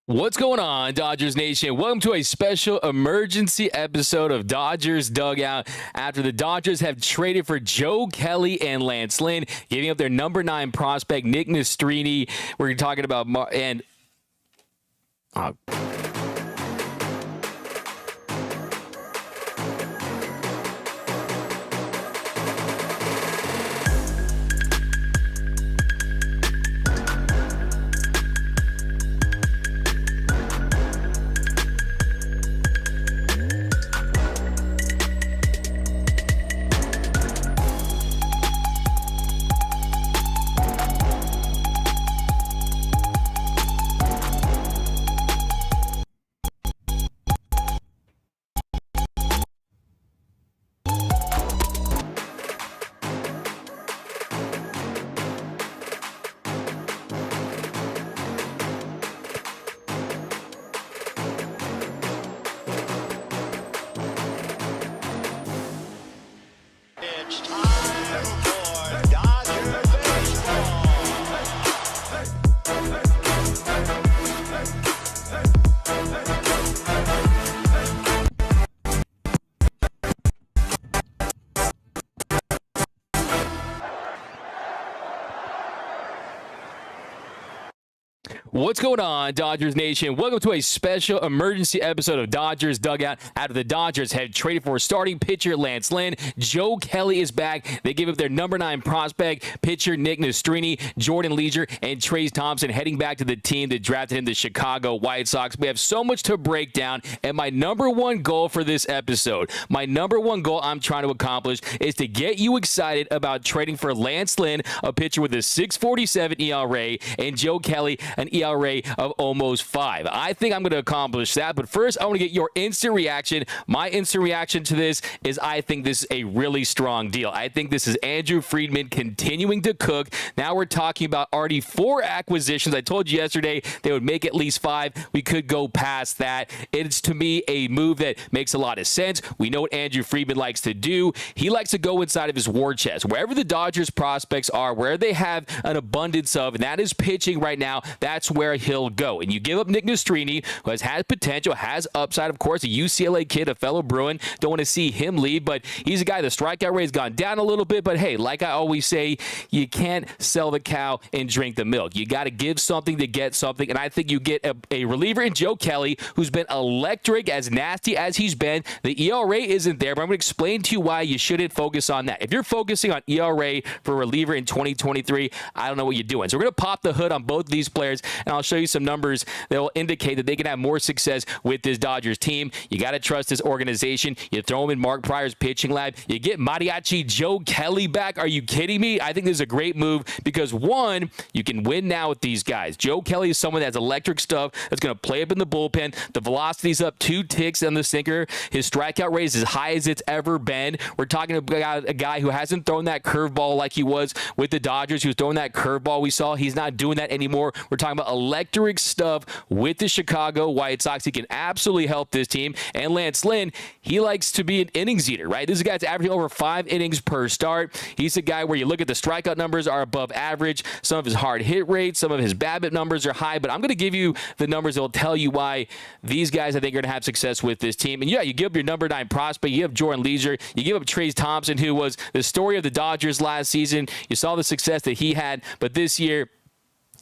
What's going on, Dodgers Nation? Welcome to a special emergency episode of Dodgers Dugout after the Dodgers have traded for Joe Kelly and Lance Lynn, giving up their number 9 prospect, Nick Nastrini. We're talking about It's time for Dodger baseball. What's going on, Dodgers Nation? Welcome to a special emergency episode of Dodgers Dugout after the Dodgers have traded for starting pitcher Lance Lynn. Joe Kelly is back. They gave up their number 9 prospect, pitcher Nick Nastrini, Jordan Leisure, and Trayce Thompson heading back to the team that drafted him, the Chicago White Sox. We have so much to break down, and my number 1 goal for this episode, my number 1 goal I'm trying to accomplish is to get you excited about trading for Lance Lynn, a pitcher with a 6.47 ERA, and Joe Kelly, an ERA of almost 5. I think I'm going to accomplish that, but first I want to get your instant reaction. My instant reaction to this is I think this is a really strong deal. I think this is Andrew Friedman continuing to cook. Now we're talking about already 4 acquisitions. I told you yesterday they would make at least 5. We could go past that. It's, to me, a move that makes a lot of sense. We know what Andrew Friedman likes to do. He likes to go inside of his war chest. Wherever the Dodgers prospects are, where they have an abundance of, and that is pitching right now, that's where he'll go. And you give up Nick Nastrini, who has had potential, has upside, of course, a UCLA kid, a fellow Bruin. Don't want to see him leave, but he's a guy, the strikeout rate has gone down a little bit, but hey, like I always say, you can't sell the cow and drink the milk. You got to give something to get something, and I think you get a reliever in Joe Kelly, who's been electric, as nasty as he's been. The ERA isn't there, but I'm going to explain to you why you shouldn't focus on that. If you're focusing on ERA for a reliever in 2023, I don't know what you're doing. So we're going to pop the hood on both of these players, and I'll show you some numbers that will indicate that they can have more success with this Dodgers team. You got to trust this organization. You throw him in Mark Pryor's pitching lab. You get Mariachi Joe Kelly back. Are you kidding me? I think this is a great move because, one, you can win now with these guys. Joe Kelly is someone that has electric stuff that's going to play up in the bullpen. The velocity's up 2 ticks on the sinker. His strikeout rate is as high as it's ever been. We're talking about a guy who hasn't thrown that curveball like he was with the Dodgers. He was throwing that curveball we saw. He's not doing that anymore. We're talking about electric stuff with the Chicago White Sox. He can absolutely help this team. And Lance Lynn, he likes to be an innings eater, right? This is a guy that's averaging over 5 innings per start. He's a guy where you look at the strikeout numbers are above average. Some of his hard hit rates, some of his BABIP numbers are high, but I'm going to give you the numbers that will tell you why these guys, I think, are going to have success with this team. And yeah, you give up your number 9 prospect. You have Jordan Leisure. You give up Trayce Thompson, who was the story of the Dodgers last season. You saw the success that he had, but this year,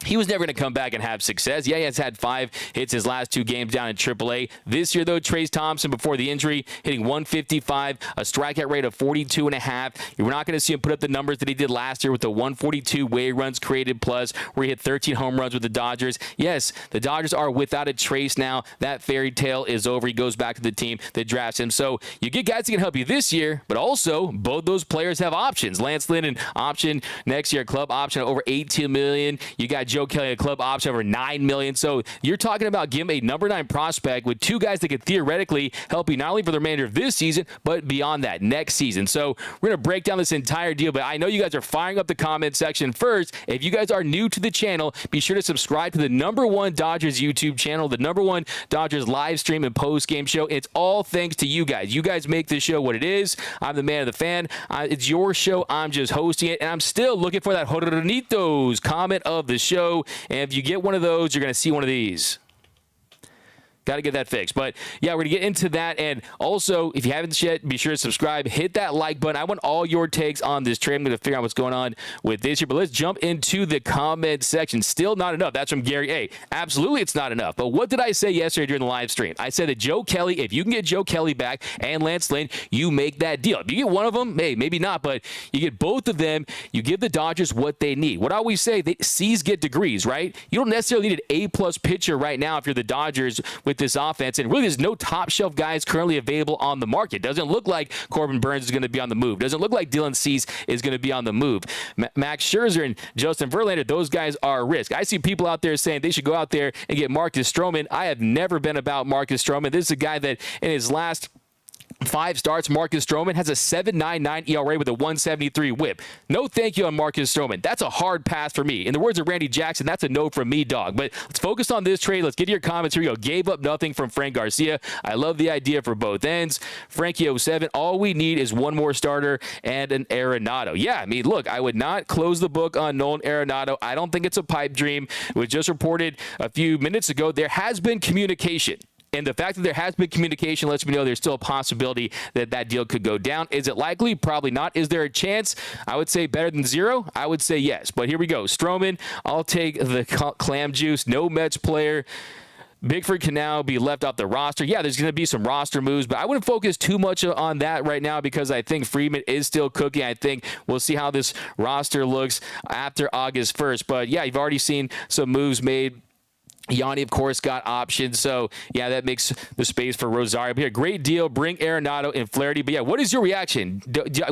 he was never going to come back and have success. Yeah, he has had 5 hits his last 2 games down in AAA. This year, though, Trayce Thompson, before the injury, hitting 155, a strikeout rate of 42.5. You're not going to see him put up the numbers that he did last year with the 142 way runs created plus, where he hit 13 home runs with the Dodgers. Yes, the Dodgers are without a Trayce now. That fairy tale is over. He goes back to the team that drafts him. So you get guys that can help you this year, but also both those players have options. Lance Lynn, an option next year, club option over $18 million. You got Joe Kelly, a club option over $9 million. So you're talking about giving a number 9 prospect with 2 guys that could theoretically help you not only for the remainder of this season, but beyond that, next season. So we're going to break down this entire deal, but I know you guys are firing up the comment section first. If you guys are new to the channel, be sure to subscribe to the number 1 Dodgers YouTube channel, the number 1 Dodgers live stream and post-game show. It's all thanks to you guys. You guys make this show what it is. I'm the man of the fan. It's your show. I'm just hosting it, and I'm still looking for that Joranitos comment of the show. And if you get one of those, you're going to see one of these. Got to get that fixed. But yeah, we're going to get into that. And also, if you haven't yet, be sure to subscribe. Hit that like button. I want all your takes on this trade. I'm going to figure out what's going on with this year. But let's jump into the comment section. Still not enough. That's from Gary A. Absolutely, it's not enough. But what did I say yesterday during the live stream? I said that Joe Kelly, if you can get Joe Kelly back and Lance Lynn, you make that deal. If you get one of them, hey, maybe not, but you get both of them, you give the Dodgers what they need. What I always say, C's get degrees, right? You don't necessarily need an A-plus pitcher right now if you're the Dodgers with this offense. And really, there's no top-shelf guys currently available on the market. Doesn't look like Corbin Burns is going to be on the move. Doesn't look like Dylan Cease is going to be on the move. Max Scherzer and Justin Verlander, those guys are a risk. I see people out there saying they should go out there and get Marcus Stroman. I have never been about Marcus Stroman. This is a guy that in his last 5 starts, Marcus Stroman has a 7.99 ERA with a 173 whip. No thank you on Marcus Stroman. That's a hard pass for me. In the words of Randy Jackson, that's a no from me, dog. But let's focus on this trade. Let's get to your comments. Here we go. Gave up nothing from Frank Garcia. I love the idea for both ends. Frankie 07, all we need is one more starter and an Arenado. Yeah, I mean, look, I would not close the book on Nolan Arenado. I don't think it's a pipe dream. It was just reported a few minutes ago. There has been communication. And the fact that there has been communication lets me know there's still a possibility that that deal could go down. Is it likely? Probably not. Is there a chance? I would say better than zero. I would say yes. But here we go. Stroman, I'll take the clam juice. No Mets player. Bickford can now be left off the roster. Yeah, there's going to be some roster moves, but I wouldn't focus too much on that right now because I think Friedman is still cooking. I think we'll see how this roster looks after August 1st. But yeah, you've already seen some moves made. Yanni, of course, got options. So, yeah, that makes the space for Rosario. But yeah, great deal. Bring Arenado and Flaherty. But, yeah, what is your reaction?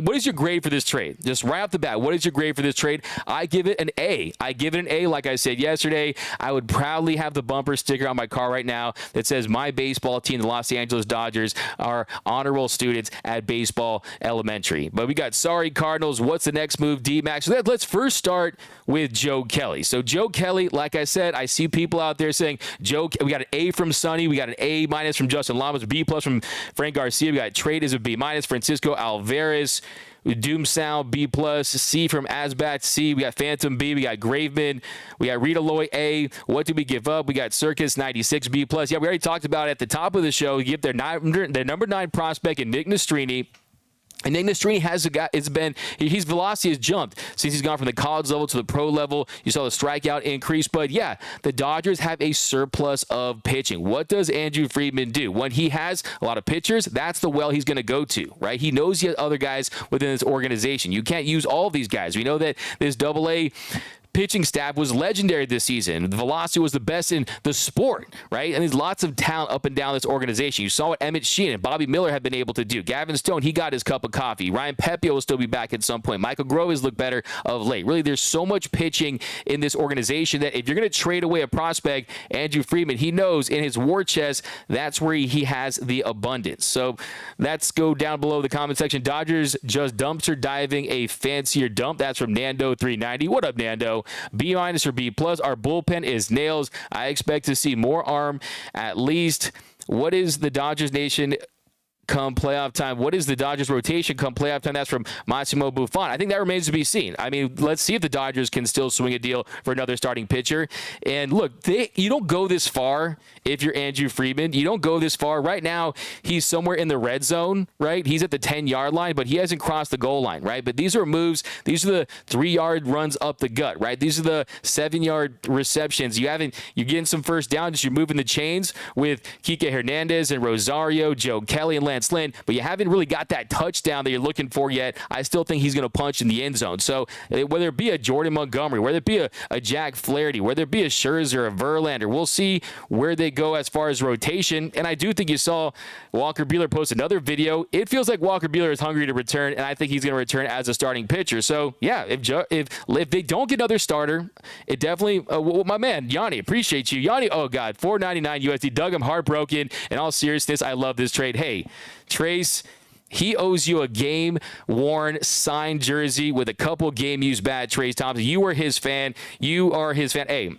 What is your grade for this trade? Just right off the bat, what is your grade for this trade? I give it an A. I give it an A. Like I said yesterday, I would proudly have the bumper sticker on my car right now that says my baseball team, the Los Angeles Dodgers, are honorable students at baseball elementary. But we got sorry Cardinals. What's the next move? D-Max. So let's first start with Joe Kelly. So Joe Kelly, like I said, I see people out there saying, Joe, we got an A from Sonny, we got an A- from Justin Lamas, B+ from Frank Garcia, we got trade as a B-, Francisco Alvarez, Doom Sound B+, C from Asbat C, we got Phantom B, we got Graveman, we got Rita Loy A. What did we give up? We got Circus 96 B+. Yeah, we already talked about it at the top of the show. You give their number 9 prospect in Nick Nastrini. And Nick Nastrini has a guy. His velocity has jumped since he's gone from the college level to the pro level. You saw the strikeout increase, but yeah, the Dodgers have a surplus of pitching. What does Andrew Friedman do when he has a lot of pitchers? That's the well he's going to go to, right? He knows he has other guys within this organization. You can't use all of these guys. We know that this AA pitching staff was legendary this season. The velocity was the best in the sport, right? And there's lots of talent up and down this organization. You saw what Emmett Sheehan and Bobby Miller have been able to do. Gavin Stone, he got his cup of coffee. Ryan Pepiot will still be back at some point. Michael Grove has looked better of late. Really, there's so much pitching in this organization that if you're going to trade away a prospect, Andrew Friedman, he knows in his war chest, that's where he has the abundance. So let's go down below the comment section. Dodgers just dumpster diving a fancier dump. That's from Nando390. What up, Nando? B- or B+. Our bullpen is nails. I expect to see more arm at least. What is the Dodgers Nation come playoff time? What is the Dodgers rotation come playoff time? That's from Massimo Buffon. I think that remains to be seen. I mean, let's see if the Dodgers can still swing a deal for another starting pitcher. And look, you don't go this far if you're Andrew Friedman. You don't go this far. Right now, he's somewhere in the red zone, right? He's at the 10-yard line, but he hasn't crossed the goal line, right? But these are moves. These are the 3-yard runs up the gut, right? These are the 7-yard receptions. You're getting some first downs. You're moving the chains with Kike Hernandez and Rosario, Joe Kelly, and Lance Lynn, but you haven't really got that touchdown that you're looking for yet. I still think he's going to punch in the end zone. So whether it be a Jordan Montgomery, whether it be a Jack Flaherty, whether it be a Scherzer, a Verlander, we'll see where they go as far as rotation. And I do think you saw Walker Buehler post another video. It feels like Walker Buehler is hungry to return, and I think he's going to return as a starting pitcher. So yeah, if they don't get another starter, it definitely. My man Yanni, appreciate you, Yanni. Oh God, $4.99 USD. Doug, I'm heartbroken. In all seriousness, I love this trade. Hey, Trace, he owes you a game-worn signed jersey with a couple game-used bad. Trace Thompson, you are his fan. You are his fan. Hey,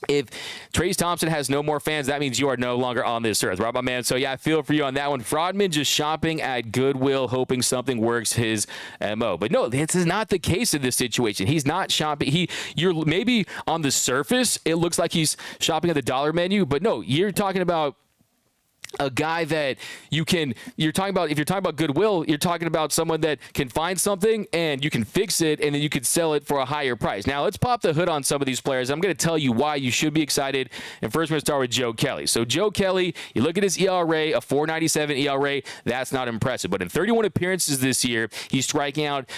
if Trace Thompson has no more fans, that means you are no longer on this earth, right, my man? So, yeah, I feel for you on that one. Fraudman just shopping at Goodwill, hoping something works his MO. But, no, this is not the case in this situation. He's not shopping. You're maybe on the surface, it looks like he's shopping at the dollar menu. But, no, you're talking about a guy that you're talking about, if you're talking about goodwill, you're talking about someone that can find something and you can fix it and then you can sell it for a higher price. Now, let's pop the hood on some of these players. I'm going to tell you why you should be excited. And first, we're going to start with Joe Kelly. So Joe Kelly, you look at his ERA, a 4.97 ERA, that's not impressive. But in 31 appearances this year, he's striking out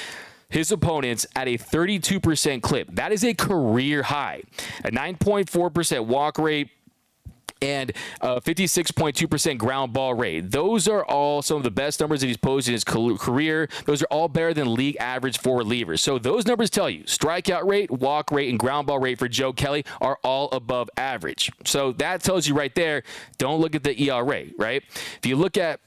his opponents at a 32% clip. That is a career high. A 9.4% walk rate, and 56.2% ground ball rate. Those are all some of the best numbers that he's posted in his career. Those are all better than league average for relievers. So those numbers tell you strikeout rate, walk rate, and ground ball rate for Joe Kelly are all above average. So that tells you right there, don't look at the ERA, right? If you look at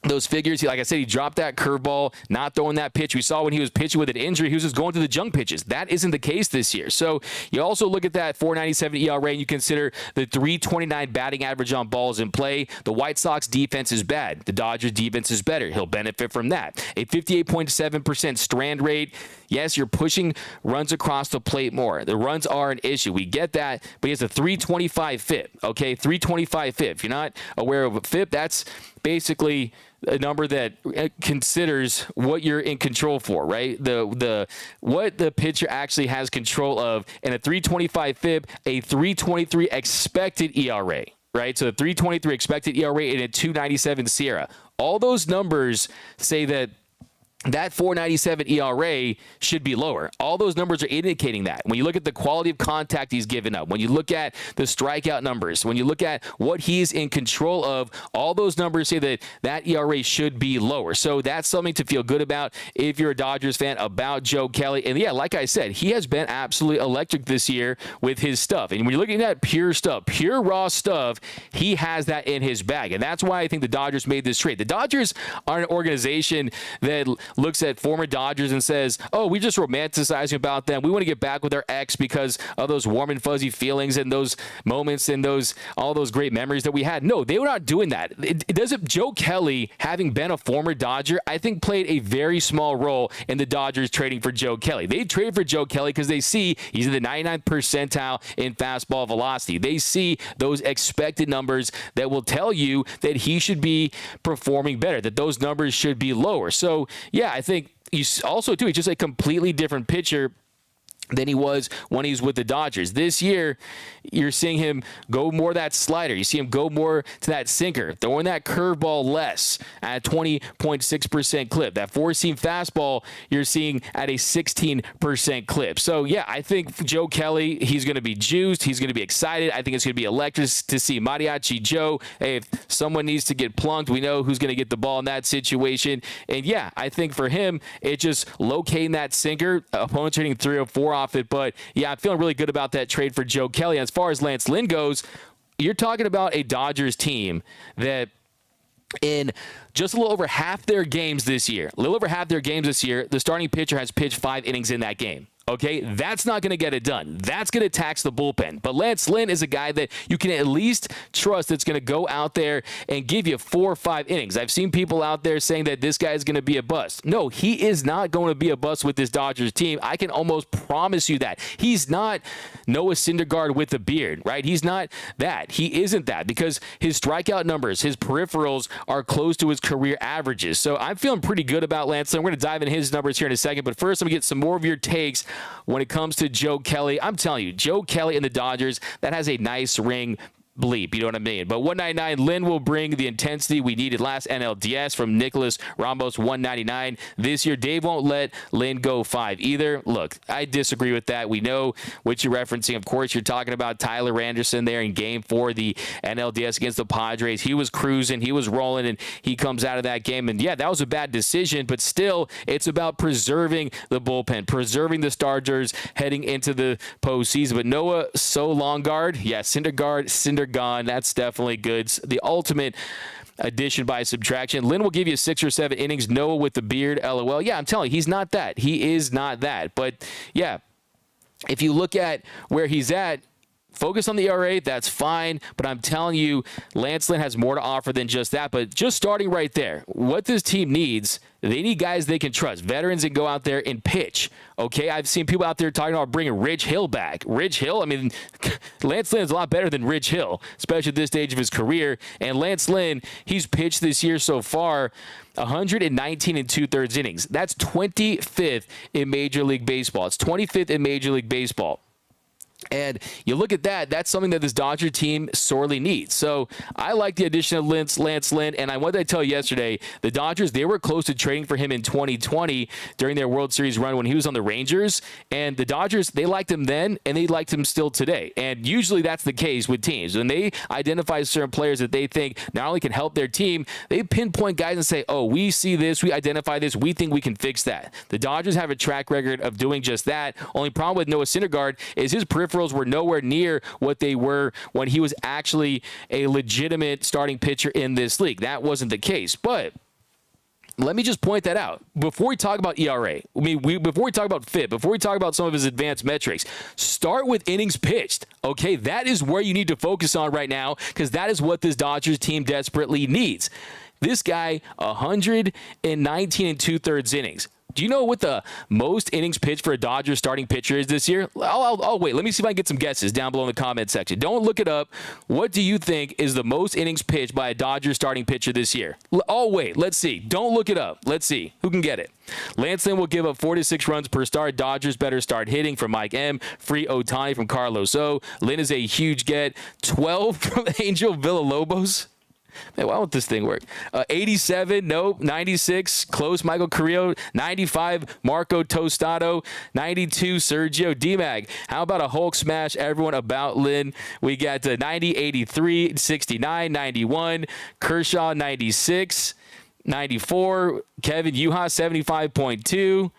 those figures, like I said, he dropped that curveball, not throwing that pitch. We saw when he was pitching with an injury, he was just going to the junk pitches. That isn't the case this year. So you also look at that 4.97 ERA and you consider the 3.29 batting average on balls in play. The White Sox defense is bad. The Dodgers defense is better. He'll benefit from that. A 58.7% strand rate. Yes, you're pushing runs across the plate more. The runs are an issue. We get that, but he has a 325 FIP. Okay, 325 FIP. If you're not aware of a FIP, that's basically a number that considers what you're in control for, right? What the pitcher actually has control of, and a 325 FIP, a 323 expected ERA, right? So the 323 expected ERA and a 297 SIERA. All those numbers say that 4.97 ERA should be lower. All those numbers are indicating that. When you look at the quality of contact he's given up, when you look at the strikeout numbers, when you look at what he's in control of, all those numbers say that ERA should be lower. So that's something to feel good about if you're a Dodgers fan about Joe Kelly. And yeah, like I said, he has been absolutely electric this year with his stuff. And when you're looking at pure stuff, pure raw stuff, he has that in his bag. And that's why I think the Dodgers made this trade. The Dodgers are an organization that looks at former Dodgers and says, oh, we just romanticizing about them. We want to get back with our ex because of those warm and fuzzy feelings and those moments and all those great memories that we had. No, they were not doing that. It doesn't. Joe Kelly, having been a former Dodger, I think played a very small role in the Dodgers trading for Joe Kelly. They traded for Joe Kelly because they see he's in the 99th percentile in fastball velocity. They see those expected numbers that will tell you that he should be performing better, that those numbers should be lower. So, yeah, I think he's also, too, he's just a completely different pitcher than he was when he was with the Dodgers. This year, you're seeing him go more that slider. You see him go more to that sinker, throwing that curveball less at 20.6% clip. That four-seam fastball, you're seeing at a 16% clip. So, yeah, I think Joe Kelly, he's going to be juiced. He's going to be excited. I think it's going to be electric to see Mariachi Joe. Hey, if someone needs to get plunked, we know who's going to get the ball in that situation. And, yeah, I think for him, it's just locating that sinker. Opponents hitting 304 off it. But, yeah, I'm feeling really good about that trade for Joe Kelly. As far as Lance Lynn goes, you're talking about a Dodgers team that in just a little over half their games this year, the starting pitcher has pitched 5 innings in that game. Okay, that's not going to get it done. That's going to tax the bullpen. But Lance Lynn is a guy that you can at least trust that's going to go out there and give you 4 or 5 innings. I've seen people out there saying that this guy is going to be a bust. No, he is not going to be a bust with this Dodgers team. I can almost promise you that. He's not Noah Syndergaard with a beard, right? He's not that. He isn't that because his strikeout numbers, his peripherals are close to his career averages. So I'm feeling pretty good about Lance Lynn. We're going to dive into his numbers here in a second. But first, I'm going to get some more of your takes when it comes to Joe Kelly. I'm telling you, Joe Kelly and the Dodgers, that has a nice ring bleep, you know what I mean? But 199, Lynn will bring the intensity we needed last NLDS from Nicholas Ramos, 199. This year, Dave won't let Lynn go 5 either. Look, I disagree with that. We know what you're referencing. Of course, you're talking about Tyler Anderson there in Game 4, the NLDS against the Padres. He was cruising, he was rolling, and he comes out of that game. And, yeah, that was a bad decision, but still, it's about preserving the bullpen, preserving the starters heading into the postseason. But Noah Syndergaard, yeah, Syndergaard, gone. That's definitely good. The ultimate addition by subtraction. Lynn will give you 6 or 7 innings. Noah with the beard, LOL. Yeah, I'm telling you, he's not that. He is not that. But, yeah, if you look at where he's at, focus on the ERA, that's fine, but I'm telling you, Lance Lynn has more to offer than just that. But just starting right there, what this team needs, they need guys they can trust, veterans that go out there and pitch. Okay, I've seen people out there talking about bringing Rich Hill back. Rich Hill, I mean, Lance Lynn is a lot better than Rich Hill, especially at this stage of his career. And Lance Lynn, he's pitched this year so far 119 and 2/3 innings. That's 25th in Major League Baseball. It's 25th in Major League Baseball. And you look at that, that's something that this Dodger team sorely needs. So I like the addition of Lance Lynn. And what did I tell you yesterday? The Dodgers, they were close to trading for him in 2020 during their World Series run when he was on the Rangers. And the Dodgers, they liked him then, and they liked him still today. And usually that's the case with teams. When they identify certain players that they think not only can help their team, they pinpoint guys and say, oh, we see this, we identify this, we think we can fix that. The Dodgers have a track record of doing just that. Only problem with Noah Syndergaard is his peripherals were nowhere near what they were when he was actually a legitimate starting pitcher in this league. That wasn't the case. But let me just point that out. Before we talk about ERA, before we talk about FIP, before we talk about some of his advanced metrics, start with innings pitched. Okay, that is where you need to focus on right now because that is what this Dodgers team desperately needs. This guy, 119 and 2/3 innings. Do you know what the most innings pitched for a Dodgers starting pitcher is this year? I'll wait. Let me see if I can get some guesses down below in the comment section. Don't look it up. What do you think is the most innings pitched by a Dodgers starting pitcher this year? I'll wait. Let's see. Don't look it up. Let's see. Who can get it? Lance Lynn will give up 4 to 6 runs per start. Dodgers better start hitting from Mike M. Free Ohtani from Carlos O. Lynn is a huge get. 12 from Angel Villalobos. Man, why won't this thing work? 87, nope. 96, close. Michael Carrillo. 95, Marco Tostado. 92, Sergio D-Mag. How about a Hulk smash? Everyone about Lynn. We got 90, 83, 69, 91, Kershaw 96, 94, Kevin Yuha 75.2.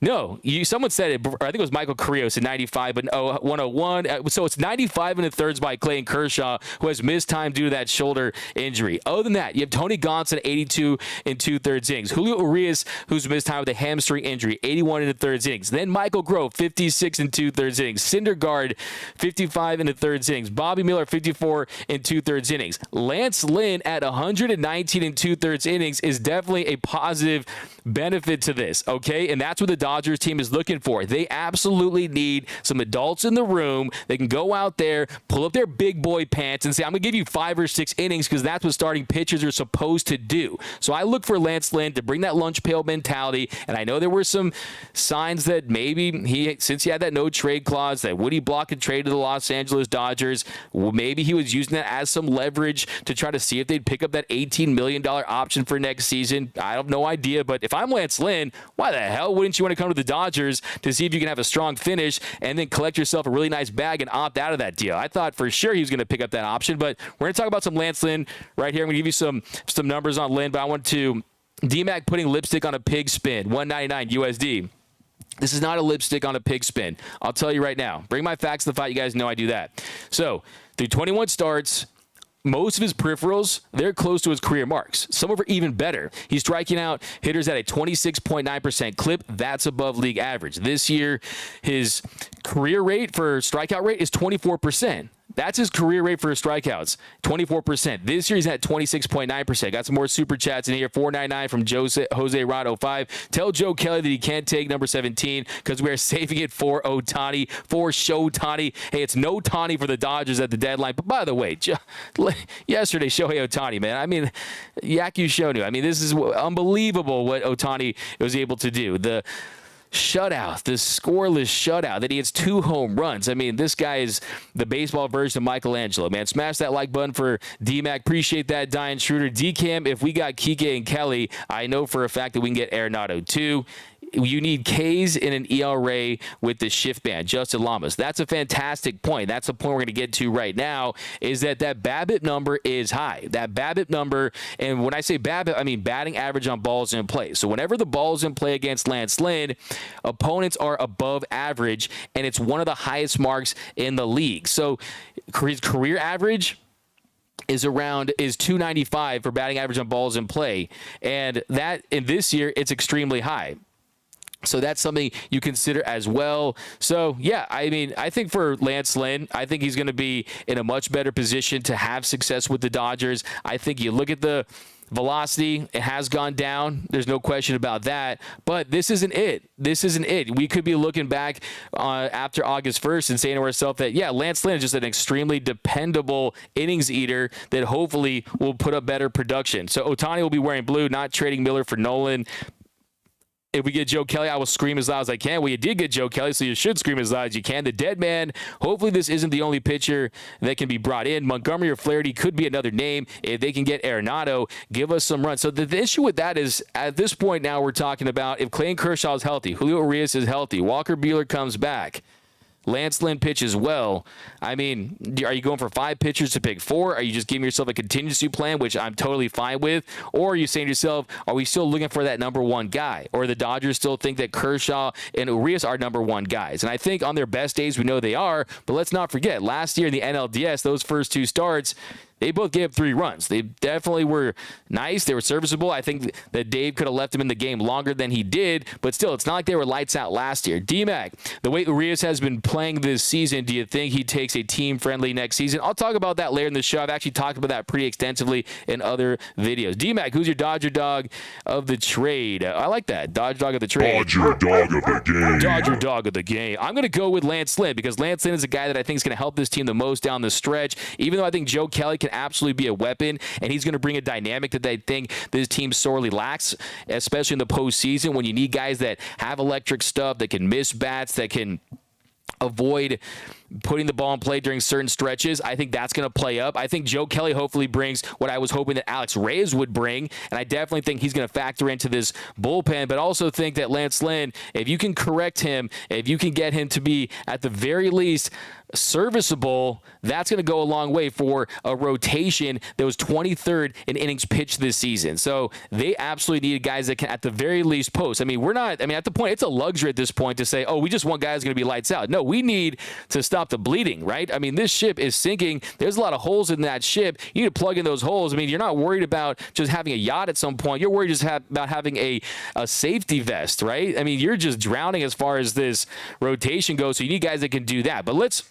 No, someone said it. I think it was Michael Carrillo said 95, but 101. So it's 95 in the thirds by Clayton Kershaw, who has missed time due to that shoulder injury. Other than that, you have Tony Gonsolin, 82 in 2/3 innings. Julio Urias, who's missed time with a hamstring injury, 81 in the thirds innings. Then Michael Grove, 56 in 2/3 innings. Syndergaard, 55 in the thirds innings. Bobby Miller, 54 in 2/3 innings. Lance Lynn at 119 in 2/3 innings is definitely a positive benefit to this, okay? And that's what the Dodgers team is looking for. They absolutely need some adults in the room. They can go out there, pull up their big boy pants and say, I'm going to give you 5 or 6 innings because that's what starting pitchers are supposed to do. So I look for Lance Lynn to bring that lunch pail mentality, and I know there were some signs that maybe since he had that no trade clause, that would he block a trade to the Los Angeles Dodgers? Well, maybe he was using that as some leverage to try to see if they'd pick up that $18 million option for next season. I have no idea, but if I'm Lance Lynn, why the hell wouldn't you want to come to the Dodgers to see if you can have a strong finish and then collect yourself a really nice bag and opt out of that deal? I thought for sure he was going to pick up that option, but we're going to talk about some Lance Lynn right here. I'm going to give you some numbers on Lynn, but I want to D-Mac putting lipstick on a pig spin, 199 USD. This is not a lipstick on a pig spin. I'll tell you right now. Bring my facts to the fight. You guys know I do that. So through 21 starts, most of his peripherals, they're close to his career marks. Some of them are even better. He's striking out hitters at a 26.9% clip. That's above league average. This year, his career rate for strikeout rate is 24%. That's his career rate for his strikeouts, 24%. This year he's at 26.9%. Got some more super chats in here. 499 from Jose Rod 05. Tell Joe Kelly that he can't take number 17 because we're saving it for Ohtani, for Showtani. Hey, it's no Tani for the Dodgers at the deadline. But by the way, yesterday, Shohei Ohtani, man. I mean, Yaku Shonu. I mean, this is unbelievable what Ohtani was able to do. The shutout, this scoreless shutout, that he hits 2 home runs. I mean, this guy is the baseball version of Michelangelo, man. Smash that like button for D-Mac. Appreciate that, Diane Schroeder. D-Cam, if we got Kike and Kelly, I know for a fact that we can get Arenado too. You need Ks in an ERA with the shift band. Justin Lamas. That's a fantastic point. That's the point we're going to get to right now, is that BABIP number is high. That BABIP number, and when I say BABIP, I mean batting average on balls in play. So whenever the ball's in play against Lance Lynn, opponents are above average, and it's one of the highest marks in the league. So his career average is 295 for batting average on balls in play, and that in this year it's extremely high. So that's something you consider as well. So, yeah, I mean, I think for Lance Lynn, I think he's going to be in a much better position to have success with the Dodgers. I think you look at the velocity, it has gone down. There's no question about that. But this isn't it. This isn't it. We could be looking back after August 1st and saying to ourselves that, yeah, Lance Lynn is just an extremely dependable innings eater that hopefully will put up better production. So Ohtani will be wearing blue, not trading Miller for Nolan. If we get Joe Kelly, I will scream as loud as I can. Well, you did get Joe Kelly, so you should scream as loud as you can. The dead man, hopefully this isn't the only pitcher that can be brought in. Montgomery or Flaherty could be another name. If they can get Arenado, give us some runs. So the issue with that is, at this point now, we're talking about if Clayton Kershaw is healthy, Julio Urias is healthy, Walker Buehler comes back, Lance Lynn pitches well. I mean, are you going for 5 pitchers to pick 4? Are you just giving yourself a contingency plan, which I'm totally fine with? Or are you saying to yourself, are we still looking for that number 1 guy? Or the Dodgers still think that Kershaw and Urias are number 1 guys? And I think on their best days, we know they are. But let's not forget, last year in the NLDS, those first 2 starts, they both gave 3 runs. They definitely were nice. They were serviceable. I think that Dave could have left him in the game longer than he did, but still, it's not like they were lights out last year. D-Mac, the way Urias has been playing this season, do you think he takes a team-friendly next season? I'll talk about that later in the show. I've actually talked about that pretty extensively in other videos. D-Mac, who's your Dodger dog of the trade? I like that. Dodger dog of the trade. Dodger dog of the game. Dodger dog of the game. I'm going to go with Lance Lynn because Lance Lynn is a guy that I think is going to help this team the most down the stretch, even though I think Joe Kelly can absolutely be a weapon, and he's going to bring a dynamic that I think this team sorely lacks, especially in the postseason when you need guys that have electric stuff, that can miss bats, that can avoid putting the ball in play during certain stretches. I think that's going to play up. I think Joe Kelly hopefully brings what I was hoping that Alex Reyes would bring, and I definitely think he's going to factor into this bullpen, but also think that Lance Lynn, if you can correct him, if you can get him to be at the very least serviceable, that's going to go a long way for a rotation that was 23rd in innings pitched this season. So they absolutely need guys that can at the very least post. I mean, at the point, it's a luxury at this point to say, oh, we just want guys going to be lights out. No, we need to stop the bleeding, right? I mean, this ship is sinking. There's a lot of holes in that ship. You need to plug in those holes. I mean, you're not worried about just having a yacht at some point. You're worried just about having a safety vest, right? I mean, you're just drowning as far as this rotation goes. So you need guys that can do that. But let's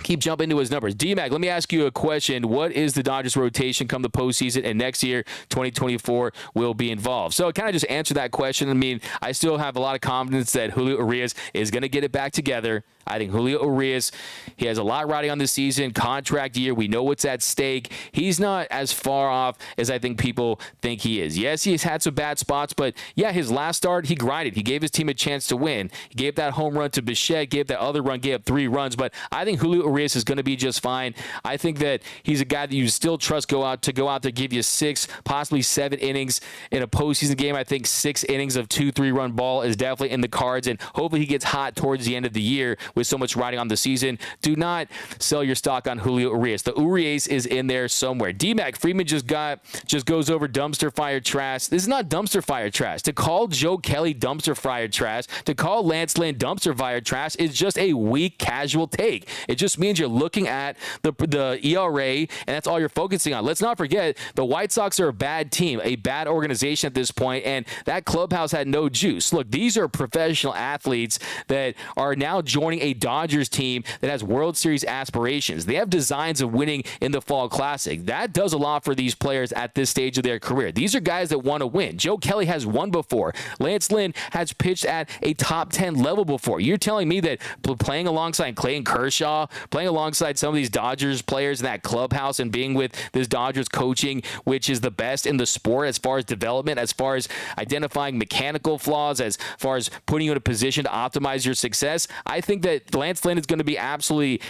keep jumping into his numbers. D-Mac, let me ask you a question. What is the Dodgers rotation come the postseason, and next year, 2024, will be involved? So kind of just answer that question. I mean, I still have a lot of confidence that Julio Urias is going to get it back together. I think Julio Urias, he has a lot riding on the season, contract year. We know what's at stake. He's not as far off as I think people think he is. Yes, he's had some bad spots, but yeah, his last start, he grinded. He gave his team a chance to win. He gave that home run to Bichette, gave that other run, gave up 3 runs, but I think Julio Urias is going to be just fine. I think that he's a guy that you still trust go out there, give you 6, possibly 7 innings in a postseason game. I think 6 innings of 2-3 run ball is definitely in the cards, and hopefully he gets hot towards the end of the year with so much riding on the season. Do not sell your stock on Julio Urias. The Urias is in there somewhere. D-Mac Freeman just goes over dumpster fire trash. This is not dumpster fire trash. To call Joe Kelly dumpster fire trash, to call Lance Lynn dumpster fire trash is just a weak casual take. It just means you're looking at the ERA, and that's all you're focusing on. Let's not forget, the White Sox are a bad team, a bad organization at this point, and that clubhouse had no juice. Look, these are professional athletes that are now joining a Dodgers team that has World Series aspirations. They have designs of winning in the Fall Classic. That does a lot for these players at this stage of their career. These are guys that want to win. Joe Kelly has won before. Lance Lynn has pitched at a top 10 level before. You're telling me that playing alongside Clayton Kershaw, playing alongside some of these Dodgers players in that clubhouse and being with this Dodgers coaching, which is the best in the sport as far as development, as far as identifying mechanical flaws, as far as putting you in a position to optimize your success, I think that Lance Lynn is going to be absolutely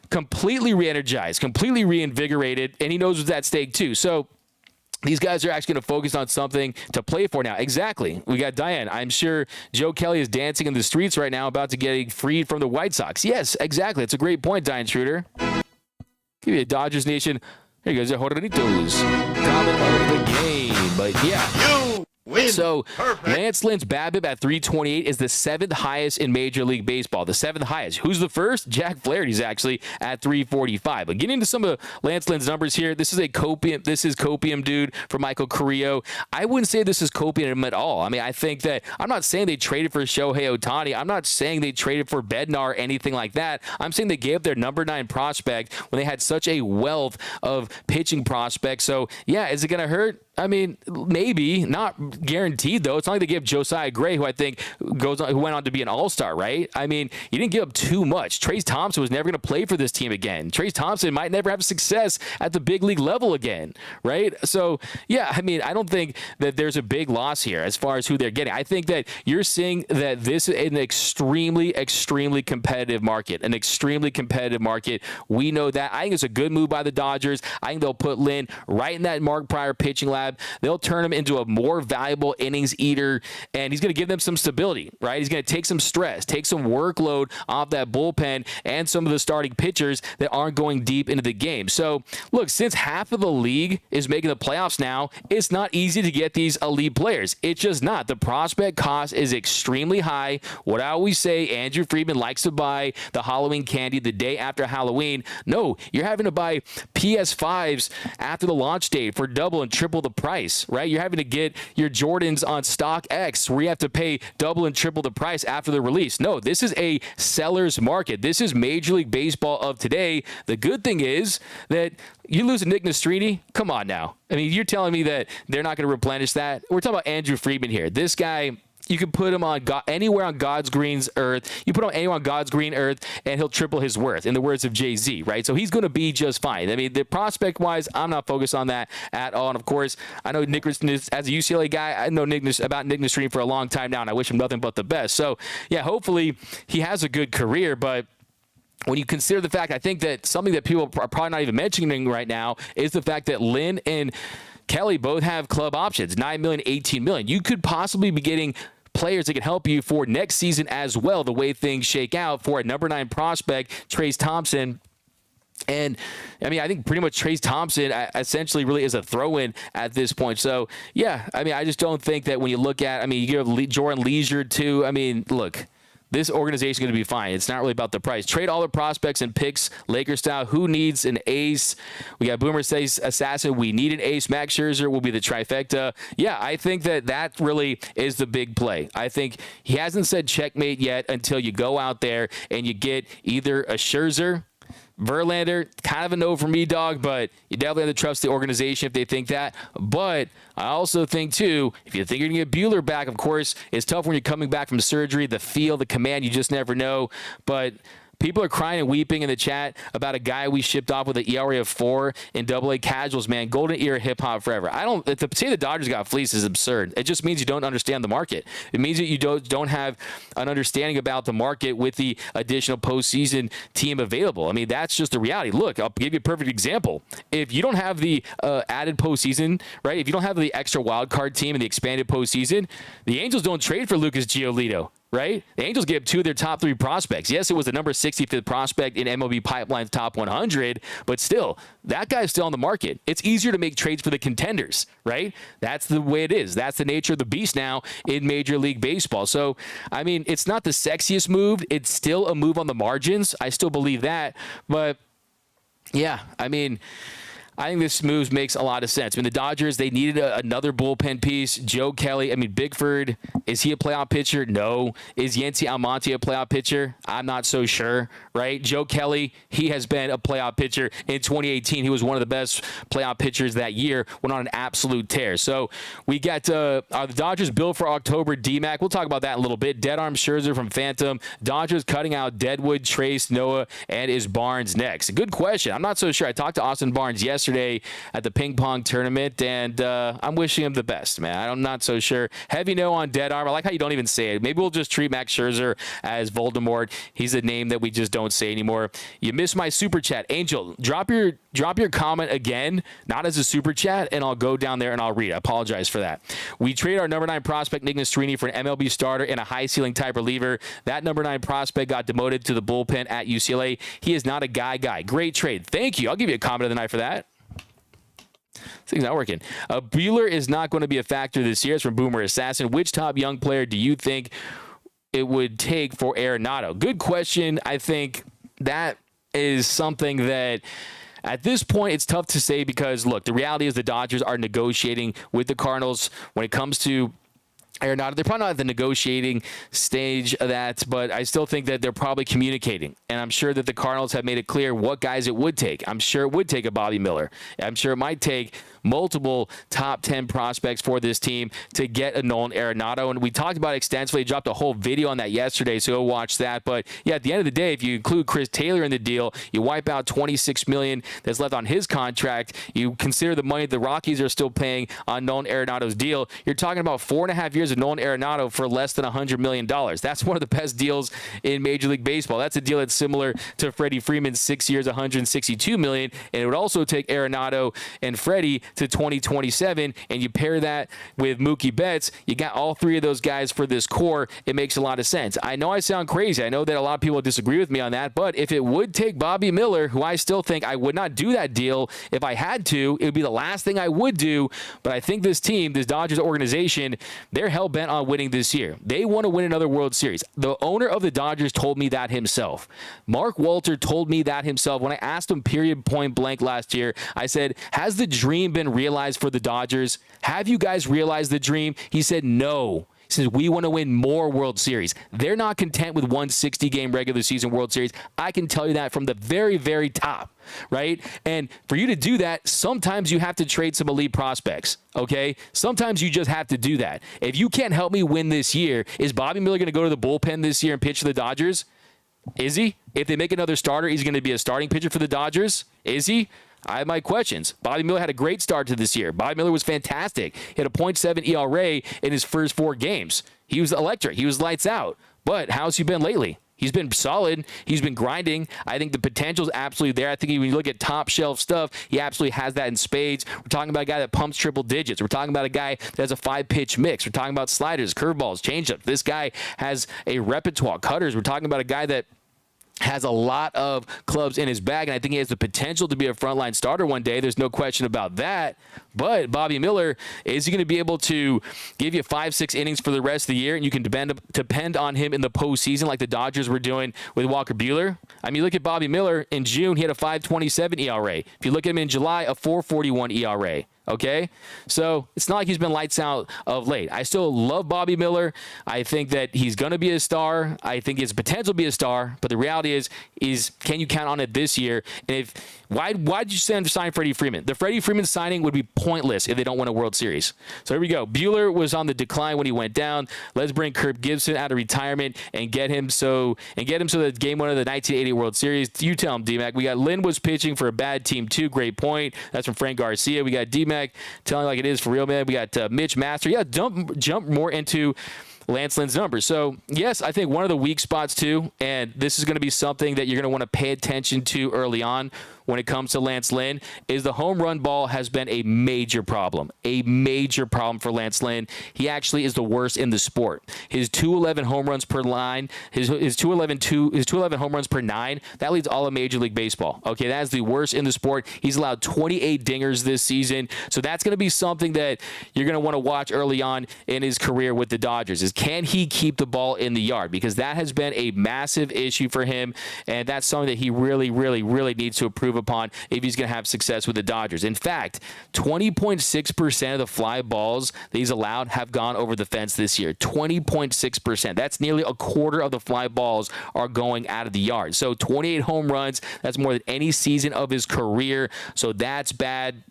completely re-energized, completely reinvigorated, and he knows what's at stake too. So these guys are actually going to focus on something to play for now. Exactly. We got Diane. I'm sure Joe Kelly is dancing in the streets right now about to get freed from the White Sox. Yes, exactly. It's a great point, Diane Schroeder. Give me a Dodgers Nation. Here you go. Juanito's comment of the game. But yeah. You So Lance Lynn's BABIP at 328 is the 7th highest in Major League Baseball. The 7th highest. Who's the first? Jack Flaherty's actually at 345. But getting into some of Lance Lynn's numbers here, this is copium, dude, for Michael Carrillo. I wouldn't say this is copium at all. I mean, I think that I'm not saying they traded for Shohei Ohtani. I'm not saying they traded for Bednar or anything like that. I'm saying they gave up their number 9 prospect when they had such a wealth of pitching prospects. So yeah, is it going to hurt? I mean, maybe, not guaranteed though. It's not like they gave Josiah Gray, who I think who went on to be an all-star, right? I mean, you didn't give up too much. Trayce Thompson was never going to play for this team again. Trayce Thompson might never have success at the big league level again, right? So yeah, I mean, I don't think that there's a big loss here as far as who they're getting. I think that you're seeing that this is an extremely, extremely competitive market, We know that. I think it's a good move by the Dodgers. I think they'll put Lynn right in that Mark Prior pitching lab. They'll turn him into a more valuable innings eater, and he's going to give them some stability, right? He's going to take some stress, take some workload off that bullpen and some of the starting pitchers that aren't going deep into the game. So, look, since half of the league is making the playoffs now, it's not easy to get these elite players. It's just not. The prospect cost is extremely high. What I always say, Andrew Friedman likes to buy the Halloween candy the day after Halloween. No, you're having to buy PS5s after the launch date for double and triple the price, right? You're having to get your Jordans on StockX where you have to pay double and triple the price after the release. No, this is a seller's market. This is Major League Baseball of today. The good thing is that you lose a Nick Nastrini. Come on now. I mean, you're telling me that they're not going to replenish that? We're talking about Andrew Friedman here. This guy, you can put him on anywhere on God's green earth. You put him anywhere on God's green earth, and he'll triple his worth, in the words of Jay-Z, right? So he's going to be just fine. I mean, the prospect-wise, I'm not focused on that at all. And, of course, I know Nick, as a UCLA guy, I know about Nick Nastrini for a long time now, and I wish him nothing but the best. So, yeah, hopefully he has a good career, but when you consider the fact, I think that something that people are probably not even mentioning right now is the fact that Lynn and Kelly both have club options, $9 million, $18 million. You could possibly be getting players that can help you for next season as well, the way things shake out for a number 9 prospect, Trayce Thompson. And, I mean, I think pretty much Trayce Thompson essentially really is a throw-in at this point. So, yeah, I mean, I just don't think that when you look at, I mean, you give Jordan Leisure too. I mean, look, this organization is going to be fine. It's not really about the price. Trade all the prospects and picks, Lakers style. Who needs an ace? We got Boomer says assassin. We need an ace. Max Scherzer will be the trifecta. Yeah, I think that really is the big play. I think he hasn't said checkmate yet until you go out there and you get either a Scherzer, Verlander, kind of a no for me, dog, but you definitely have to trust the organization if they think that. But I also think, too, if you think you're going to get Buehler back, of course, it's tough when you're coming back from surgery. The feel, the command, you just never know. But people are crying and weeping in the chat about a guy we shipped off with an ERA of 4 in Double-A casuals, man. Golden era hip-hop forever. To say the Dodgers got fleeced is absurd. It just means you don't understand the market. It means that you don't have an understanding about the market with the additional postseason team available. I mean, that's just the reality. Look, I'll give you a perfect example. If you don't have the added postseason, right, if you don't have the extra wild card team and the expanded postseason, the Angels don't trade for Lucas Giolito. Right? The Angels gave 2 of their top 3 prospects. Yes, it was the number 65th prospect in MLB Pipeline's top 100, but still, that guy's still on the market. It's easier to make trades for the contenders, right? That's the way it is. That's the nature of the beast now in Major League Baseball. So, I mean, it's not the sexiest move. It's still a move on the margins. I still believe that. But, yeah, I mean, I think this move makes a lot of sense. I mean, the Dodgers, they needed another bullpen piece. Joe Kelly, I mean, Bigford, is he a playoff pitcher? No. Is Yency Almonte a playoff pitcher? I'm not so sure, right? Joe Kelly, he has been a playoff pitcher in 2018. He was one of the best playoff pitchers that year, went on an absolute tear. So we got the Dodgers billed for October DMAC. We'll talk about that in a little bit. Dead Arm Scherzer from Phantom. Dodgers cutting out Deadwood, Trace, Noah, and is Barnes next? Good question. I'm not so sure. I talked to Austin Barnes yesterday at the ping pong tournament, and I'm wishing him the best, man. I'm not so sure. Heavy no on Dead Arm. I like how you don't even say it. Maybe we'll just treat Max Scherzer as Voldemort. He's a name that we just don't say anymore. You missed my super chat. Angel, drop your comment again, not as a super chat, and I'll go down there and I'll read it. I apologize for that. We traded our number 9 prospect, Nick Nastrini, for an MLB starter and a high ceiling type reliever. That number 9 prospect got demoted to the bullpen at UCLA. He is not a guy. Great trade. Thank you. I'll give you a comment of the night for that. thing's not working. Buehler is not going to be a factor this year. It's from Boomer Assassin. Which top young player do you think it would take for Arenado? Good question. I think that is something that at this point it's tough to say because, look, the reality is the Dodgers are negotiating with the Cardinals when it comes to Arenado. They're probably not at the negotiating stage of that, but I still think that they're probably communicating. And I'm sure that the Cardinals have made it clear what guys it would take. I'm sure it would take a Bobby Miller. I'm sure it might take multiple top 10 prospects for this team to get a Nolan Arenado. And we talked about it extensively. Dropped a whole video on that yesterday, so go watch that. But yeah, at the end of the day, if you include Chris Taylor in the deal, you wipe out $26 million that's left on his contract. You consider the money the Rockies are still paying on Nolan Arenado's deal. You're talking about 4.5 years of Nolan Arenado for less than $100 million. That's one of the best deals in Major League Baseball. That's a deal that's similar to Freddie Freeman's 6 years, $162 million. And it would also take Arenado and Freddie to 2027, and you pair that with Mookie Betts, you got all three of those guys for this core. It makes a lot of sense. I know I sound crazy. I know that a lot of people disagree with me on that, but if it would take Bobby Miller, who I still think I would not do that deal if I had to, it would be the last thing I would do. But I think this team, this Dodgers organization, they're hell-bent on winning this year. They want to win another World Series. The owner of the Dodgers told me that himself. Mark Walter told me that himself when I asked him period point blank last year. I said, has the dream been realized for the Dodgers? Have you guys realized the dream? He said no. He says, we want to win more World Series. They're not content with 160-game regular season World Series. I can tell you that from the very, very top, right? And for you to do that, sometimes you have to trade some elite prospects, okay? Sometimes you just have to do that. If you can't help me win this year, is Bobby Miller going to go to the bullpen this year and pitch for the Dodgers? Is he? If they make another starter, he's going to be a starting pitcher for the Dodgers? Is he? I have my questions. Bobby Miller had a great start to this year. Bobby Miller was fantastic. He had a .7 ERA in his first 4 games. He was electric. He was lights out. But how's he been lately? He's been solid. He's been grinding. I think the potential is absolutely there. I think when you look at top shelf stuff, he absolutely has that in spades. We're talking about a guy that pumps triple digits. We're talking about a guy that has a 5-pitch mix. We're talking about sliders, curveballs, changeups. This guy has a repertoire, cutters. We're talking about a guy that has a lot of clubs in his bag, and I think he has the potential to be a frontline starter one day. There's no question about that. But Bobby Miller, is he going to be able to give you 5-6 innings for the rest of the year, and you can depend on him in the postseason like the Dodgers were doing with Walker Buehler? I mean, look at Bobby Miller. In June, he had a 5.27 ERA. If you look at him in July, a 4.41 ERA. Okay, so it's not like he's been lights out of late. I still love Bobby Miller. I think that he's going to be a star. I think he has potential to be a star. But the reality is can you count on it this year? And why did you sign Freddie Freeman? The Freddie Freeman signing would be pointless if they don't win a World Series. So here we go. Buehler was on the decline when he went down. Let's bring Kirk Gibson out of retirement and get him so that game 1 of the 1980 World Series. You tell him, D-Mac. We got Lynn was pitching for a bad team too. Great point. That's from Frank Garcia. We got D-Mac telling like it is for real, man. We got Mitch Master. Yeah, jump more into Lance Lynn's numbers. So, yes, I think one of the weak spots, too, and this is going to be something that you're going to want to pay attention to early on when it comes to Lance Lynn, is the home run ball has been a major problem for Lance Lynn. He actually is the worst in the sport. His 211 home runs per line, his 211 home runs per 9, that leads all of Major League Baseball. Okay, that is the worst in the sport. He's allowed 28 dingers this season. So that's going to be something that you're going to want to watch early on in his career with the Dodgers, is can he keep the ball in the yard? Because that has been a massive issue for him, and that's something that he really, really, really needs to improve upon if he's going to have success with the Dodgers. In fact, 20.6% of the fly balls that he's allowed have gone over the fence this year. 20.6%. That's nearly a quarter of the fly balls are going out of the yard. So 28 home runs, that's more than any season of his career. So that's bad.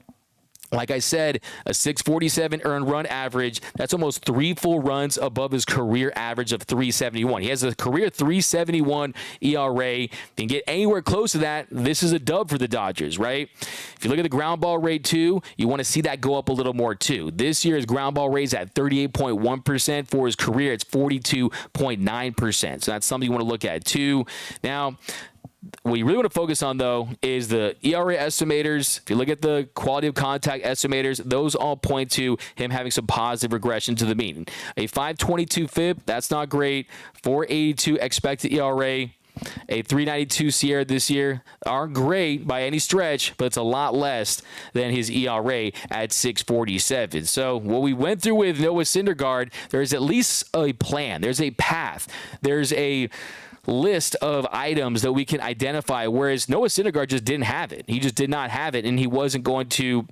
Like I said, a 647 earned run average. That's almost 3 full runs above his career average of 371. He has a career 371 ERA. If you can get anywhere close to that, this is a dub for the Dodgers, right? If you look at the ground ball rate, too, you want to see that go up a little more, too. This year, his ground ball rate is at 38.1%. For his career, it's 42.9%. So that's something you want to look at, too. Now, what you really want to focus on, though, is the ERA estimators. If you look at the quality of contact estimators, those all point to him having some positive regression to the mean. A 5.22 FIP, that's not great. 4.82 expected ERA. A 3.92 Sierra this year aren't great by any stretch, but it's a lot less than his ERA at 6.47. So what we went through with Noah Syndergaard, there's at least a plan. There's a path. There's a list of items that we can identify, whereas Noah Syndergaard just didn't have it. He just did not have it, and he wasn't going to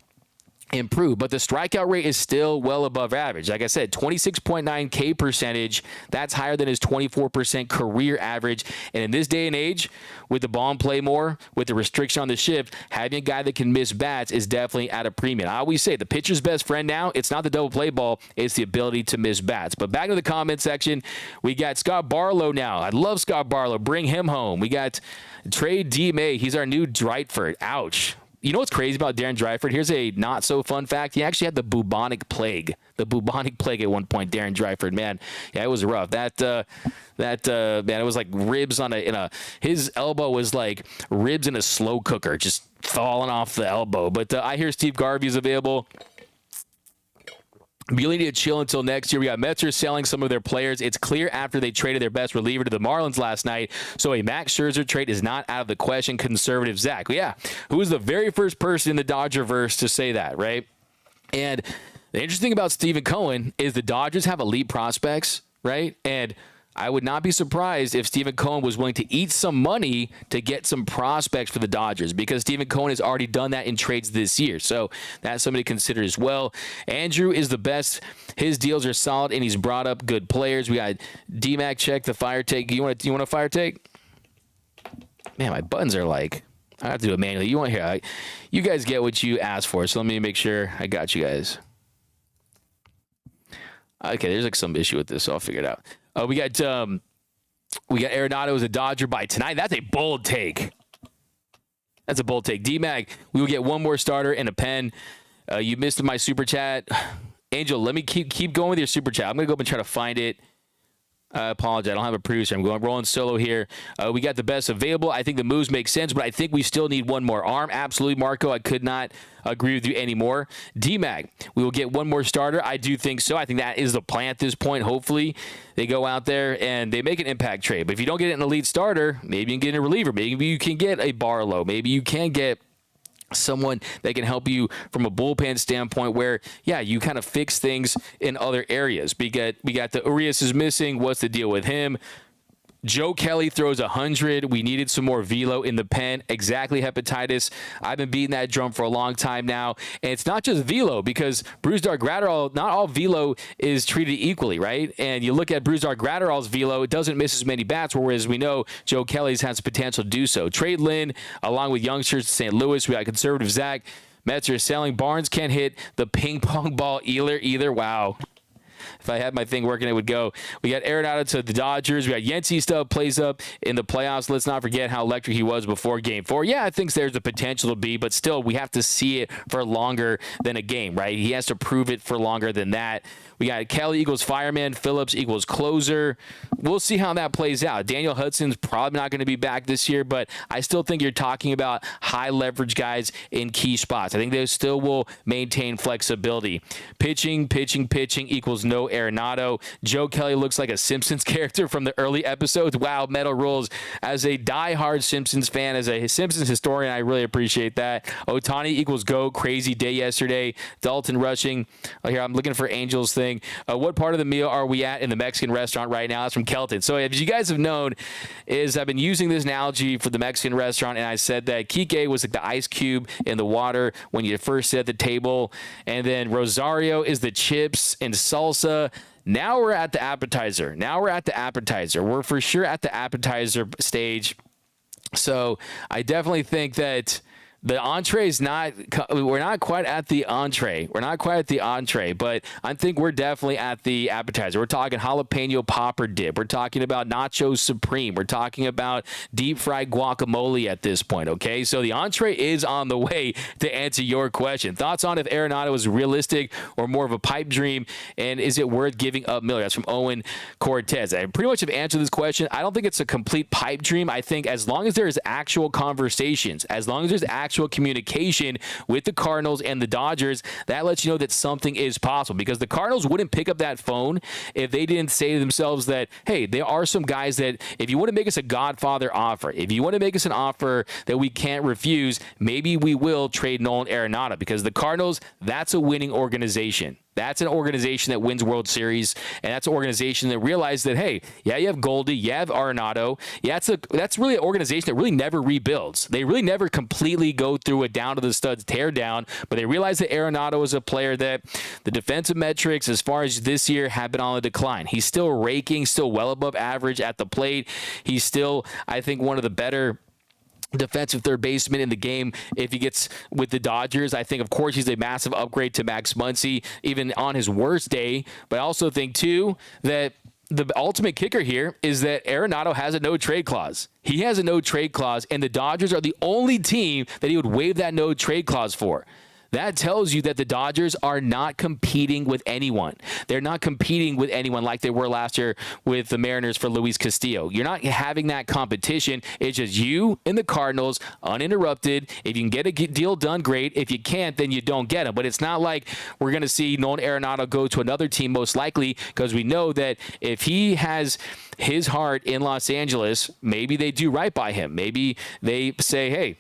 improve. But the strikeout rate is still well above average. Like I said, 26.9 K percentage. That's higher than his 24% career average. And in this day and age, with the ball and play more, with the restriction on the shift, having a guy that can miss bats is definitely at a premium. I always say the pitcher's best friend now, it's not the double play ball, it's the ability to miss bats. But back to the comment section, we got Scott Barlow now. I love Scott Barlow. Bring him home. We got Trey D. May. He's our new Dreitford. Ouch. You know what's crazy about Darren Dreiford? Here's a not so fun fact. He actually had the bubonic plague. The bubonic plague at one point, Darren Dreiford. Man, yeah, it was rough. Man, it was like ribs on his elbow was like ribs in a slow cooker, just falling off the elbow. But I hear Steve Garvey's available. We need to chill until next year. We got Mets are selling some of their players. It's clear after they traded their best reliever to the Marlins last night. So a Max Scherzer trade is not out of the question. Conservative Zach. Yeah. Who was the very first person in the Dodgerverse to say that, right? And the interesting about Stephen Cohen is the Dodgers have elite prospects, right? And I would not be surprised if Stephen Cohen was willing to eat some money to get some prospects for the Dodgers, because Stephen Cohen has already done that in trades this year. So that's something to consider as well. Andrew is the best. His deals are solid, and he's brought up good players. We got D-Mac check the fire take. You want a fire take? Man, my buttons are like, I have to do it manually. You want here? You guys get what you asked for, so let me make sure I got you guys. Okay, there's like some issue with this, so I'll figure it out. We got Arenado as a Dodger by tonight. That's a bold take. That's a bold take. D-Mag, we will get one more starter and a pen. You missed my super chat. Angel, let me keep going with your super chat. I'm going to go up and try to find it. I apologize. I don't have a producer. I'm rolling solo here. We got the best available. I think the moves make sense, but I think we still need one more arm. Absolutely, Marco. I could not agree with you anymore. D-Mag, we will get one more starter. I do think so. I think that is the plan at this point. Hopefully, they go out there and they make an impact trade. But if you don't get an elite starter, maybe you can get a reliever. Maybe you can get a Barlow. Maybe you can get someone that can help you from a bullpen standpoint where, yeah, you kind of fix things in other areas. We got the Urias is missing. What's the deal with him? Joe Kelly throws 100. We needed some more velo in the pen. Exactly, hepatitis. I've been beating that drum for a long time now. And it's not just velo, because Brusdar Graterol, not all velo is treated equally, right? And you look at Brusdar Graterol's velo, it doesn't miss as many bats, whereas we know Joe Kelly's has the potential to do so. Trade Lynn, along with youngsters to St. Louis. We got conservative Zach. Mets are selling. Barnes can't hit the ping pong ball either. Wow. If I had my thing working, it would go. We got Arenado to the Dodgers. We got Yency stuff plays up in the playoffs. Let's not forget how electric he was before Game 4. Yeah, I think there's the potential to be, but still, we have to see it for longer than a game, right? He has to prove it for longer than that. We got Kelly equals fireman, Phillips equals closer. We'll see how that plays out. Daniel Hudson's probably not going to be back this year, but I still think you're talking about high leverage guys in key spots. I think they still will maintain flexibility. Pitching equals no Arenado. Joe Kelly looks like a Simpsons character from the early episodes. Wow, metal rules. As a diehard Simpsons fan, as a Simpsons historian, I really appreciate that. Ohtani equals go. Crazy day yesterday. Dalton rushing. Here, I'm looking for Angels thing. What part of the meal are we at in the Mexican restaurant right now? That's from Kelton. So as you guys have known, is I've been using this analogy for the Mexican restaurant, and I said that Kike was like the ice cube in the water when you first sit at the table, and then Rosario is the chips and salsa. Now we're at the appetizer. We're for sure at the appetizer stage. So I definitely think that the entree is we're not quite at the entree. But I think we're definitely at the appetizer. We're talking jalapeno popper dip. We're talking about nachos supreme. We're talking about deep fried guacamole at this point, okay? So the entree is on the way to answer your question. Thoughts on if Arenado is realistic or more of a pipe dream, and is it worth giving up Miller? That's from Owen Cortez. I pretty much have answered this question. I don't think it's a complete pipe dream. I think as long as there's actual conversations, as long as there's actual actual communication with the Cardinals and the Dodgers, that lets you know that something is possible, because the Cardinals wouldn't pick up that phone if they didn't say to themselves that, hey, there are some guys that if you want to make us a Godfather offer, if you want to make us an offer that we can't refuse, maybe we will trade Nolan Arenado, because the Cardinals, that's a winning organization. That's an organization that wins World Series, and that's an organization that realized that, hey, yeah, you have Goldie, you have Arenado. Yeah, that's really an organization that really never rebuilds. They really never completely go through a down-to-the-studs tear down, but they realized that Arenado is a player that the defensive metrics, as far as this year, have been on the decline. He's still raking, still well above average at the plate. He's still, I think, one of the better defensive third baseman in the game if he gets with the Dodgers. I think, of course, he's a massive upgrade to Max Muncy, even on his worst day. But I also think, too, that the ultimate kicker here is that Arenado has a no-trade clause. He has a no-trade clause, and the Dodgers are the only team that he would waive that no-trade clause for. That tells you that the Dodgers are not competing with anyone. They're not competing with anyone like they were last year with the Mariners for Luis Castillo. You're not having that competition. It's just you and the Cardinals uninterrupted. If you can get a deal done, great. If you can't, then you don't get them. But it's not like we're going to see Nolan Arenado go to another team, most likely, because we know that if he has his heart in Los Angeles, maybe they do right by him. Maybe they say, hey,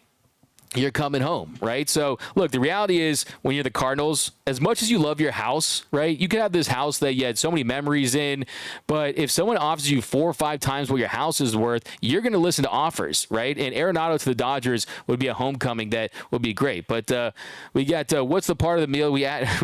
you're coming home, right? So, look, the reality is when you're the Cardinals, as much as you love your house, right, you could have this house that you had so many memories in, but if someone offers you 4 or 5 times what your house is worth, you're going to listen to offers, right? And Arenado to the Dodgers would be a homecoming that would be great. But we got, what's the part of the meal? We got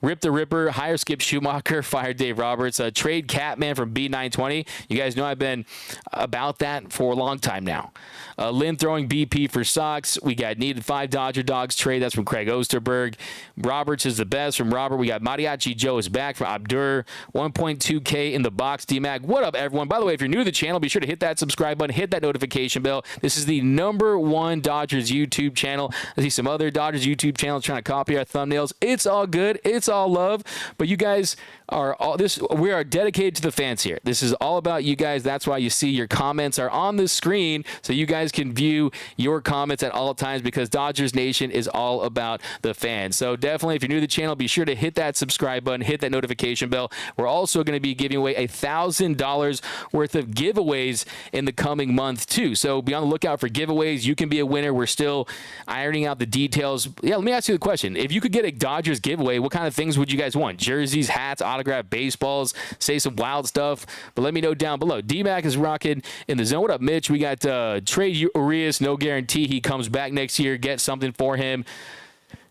Rip the Ripper, hire Skip Schumacher, fire Dave Roberts, trade Catman from B920. You guys know I've been about that for a long time now. Lynn throwing BP for Sox. We got needed 5 Dodger Dogs trade. That's from Craig Osterberg. Roberts is the best from Robert. We got Mariachi Joe is back from Abdur. 1.2K in the box. D-Mac. What up, everyone? By the way, if you're new to the channel, be sure to hit that subscribe button, hit that notification bell. This is the #1 Dodgers YouTube channel. I see some other Dodgers YouTube channels trying to copy our thumbnails. It's all good. It's all love. But you guys are all this. We are dedicated to the fans here. This is all about you guys. That's why you see your comments are on the screen, so you guys can view your comments at all times, because Dodgers Nation is all about the fans. So definitely, if you're new to the channel, be sure to hit that subscribe button, hit that notification bell. We're also going to be giving away $1,000 worth of giveaways in the coming month too. So be on the lookout for giveaways. You can be a winner. We're still ironing out the details. Yeah, let me ask you the question. If you could get a Dodgers giveaway, what kind of things would you guys want? Jerseys, hats, autographed baseballs, say some wild stuff, but let me know down below. D-Mac is rocking in the zone. What up, Mitch? We got trade Urias, no guarantee he comes back next year. Get something for him.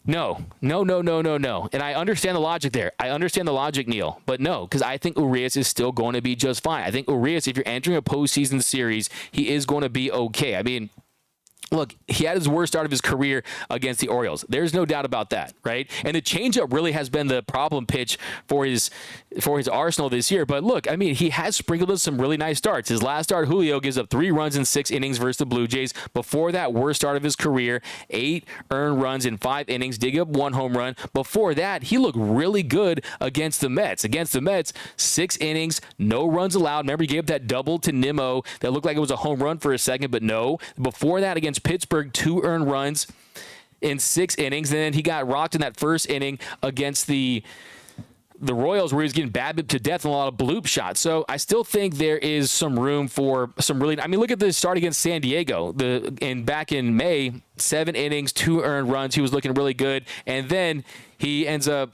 No. And I understand the logic there. I understand the logic, Neil. But no, because I think Urias is still going to be just fine. I think Urias, if you're entering a postseason series, he is going to be okay. I mean, look, he had his worst start of his career against the Orioles. There's no doubt about that, right? And the changeup really has been the problem pitch for his arsenal this year. But look, I mean, he has sprinkled us some really nice starts. His last start, Julio, gives up 3 runs in 6 innings versus the Blue Jays. Before that, worst start of his career, 8 earned runs in 5 innings, dig up 1 home run. Before that, he looked really good against the Mets. Against the Mets, 6 innings, no runs allowed. Remember, he gave up that double to Nimmo that looked like it was a home run for a second, but no. Before that, against Pittsburgh, 2 earned runs in 6 innings. And then he got rocked in that first inning against the Royals, where he was getting BABIP to death and a lot of bloop shots. So I still think there is some room for some really. I mean, look at the start against San Diego. Back in May, 7 innings, 2 earned runs. He was looking really good, and then he ends up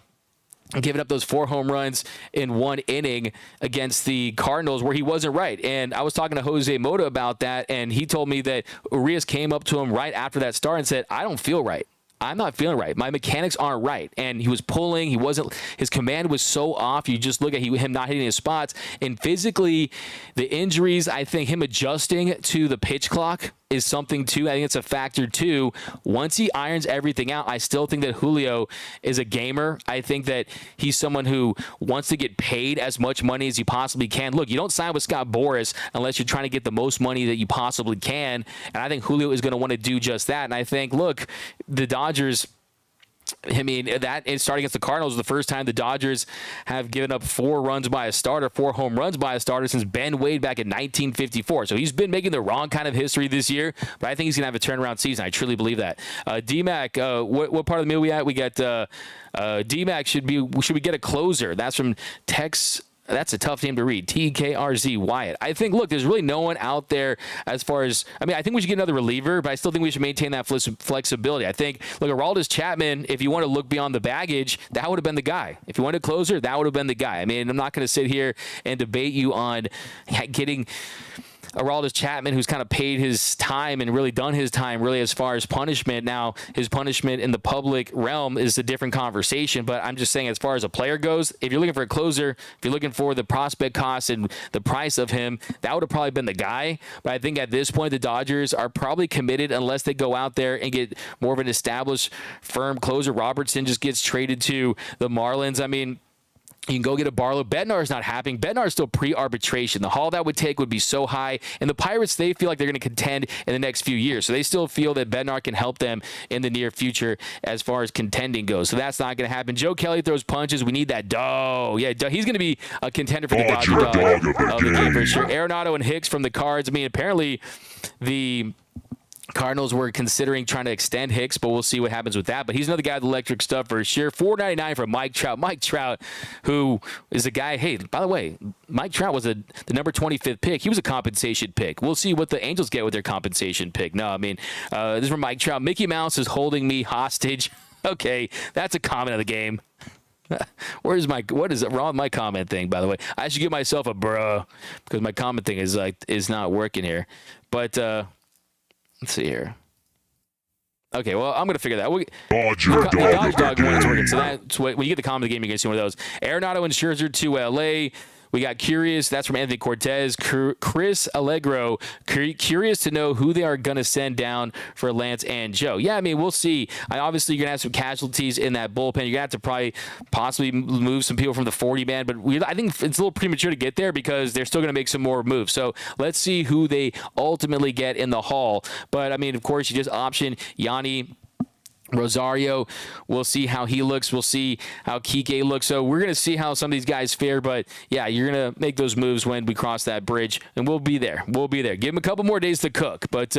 giving up those 4 home runs in 1 inning against the Cardinals, where he wasn't right. And I was talking to Jose Mota about that, and he told me that Urias came up to him right after that start and said, I don't feel right. I'm not feeling right. My mechanics aren't right. And he was pulling. His command was so off. You just look at him not hitting his spots. And physically, the injuries, I think him adjusting to the pitch clock is something too. I think it's a factor too. Once he irons everything out, I still think that Julio is a gamer. I think that he's someone who wants to get paid as much money as he possibly can. Look, you don't sign with Scott Boras unless you're trying to get the most money that you possibly can. And I think Julio is going to want to do just that. And I think, look, the Dodgers, I mean, that and starting against the Cardinals was the first time the Dodgers have given up 4 runs by a starter, 4 home runs by a starter since Ben Wade back in 1954. So he's been making the wrong kind of history this year, but I think he's going to have a turnaround season. I truly believe that. D-Mac, what part of the meal we at? We got D-Mac, should we get a closer? That's from Tex. That's a tough name to read. TKRZ Wyatt. I think, look, there's really no one out there as far as, I mean, I think we should get another reliever, but I still think we should maintain that flexibility. I think, look, Aroldis Chapman, if you want to look beyond the baggage, that would have been the guy. If you wanted a closer, that would have been the guy. I mean, I'm not going to sit here and debate you on getting Aroldis Chapman, who's kind of paid his time and really done his time really as far as punishment. Now, his punishment in the public realm is a different conversation, but I'm just saying as far as a player goes, if you're looking for a closer, if you're looking for the prospect cost and the price of him, that would have probably been the guy. But I think at this point, the Dodgers are probably committed unless they go out there and get more of an established, firm closer. Robertson just gets traded to the Marlins. I mean, you can go get a Barlow. Bednar's not happening. Bednar's still pre-arbitration. The haul that would take would be so high. And the Pirates, they feel like they're going to contend in the next few years. So they still feel that Bednar can help them in the near future as far as contending goes. So that's not going to happen. Joe Kelly throws punches. We need that dough. Yeah, he's going to be a contender for the Dodger dog of the game for sure. Arenado and Hicks from the Cards. I mean, apparently the Cardinals were considering trying to extend Hicks, but we'll see what happens with that. But he's another guy with electric stuff for sure. $4.99 for Mike Trout. Mike Trout, who is a guy, hey, by the way, Mike Trout was the number 25th pick. He was a compensation pick. We'll see what the Angels get with their compensation pick. No, I mean, this is from Mike Trout. Mickey Mouse is holding me hostage. Okay, that's a comment of the game. What is wrong with my comment thing, by the way? I should give myself a bruh because my comment thing is not working here. But let's see here. Okay, well, I'm going to figure that out. The Dodge Dog one is working. So that's when you get the comment of the game, you're going to see one of those. Arenado and Scherzer to L.A. We got Curious. That's from Anthony Cortez. Chris Allegro. Curious to know who they are going to send down for Lance and Joe. Yeah, I mean, we'll see. Obviously, you're going to have some casualties in that bullpen. You're going to have to possibly move some people from the 40-man. But I think it's a little premature to get there because they're still going to make some more moves. So let's see who they ultimately get in the haul. But, I mean, of course, you just option Yanni Rosario. We'll see how he looks. We'll see how Kike looks. So we're going to see how some of these guys fare. But, yeah, you're going to make those moves when we cross that bridge, and we'll be there. We'll be there. Give them a couple more days to cook. But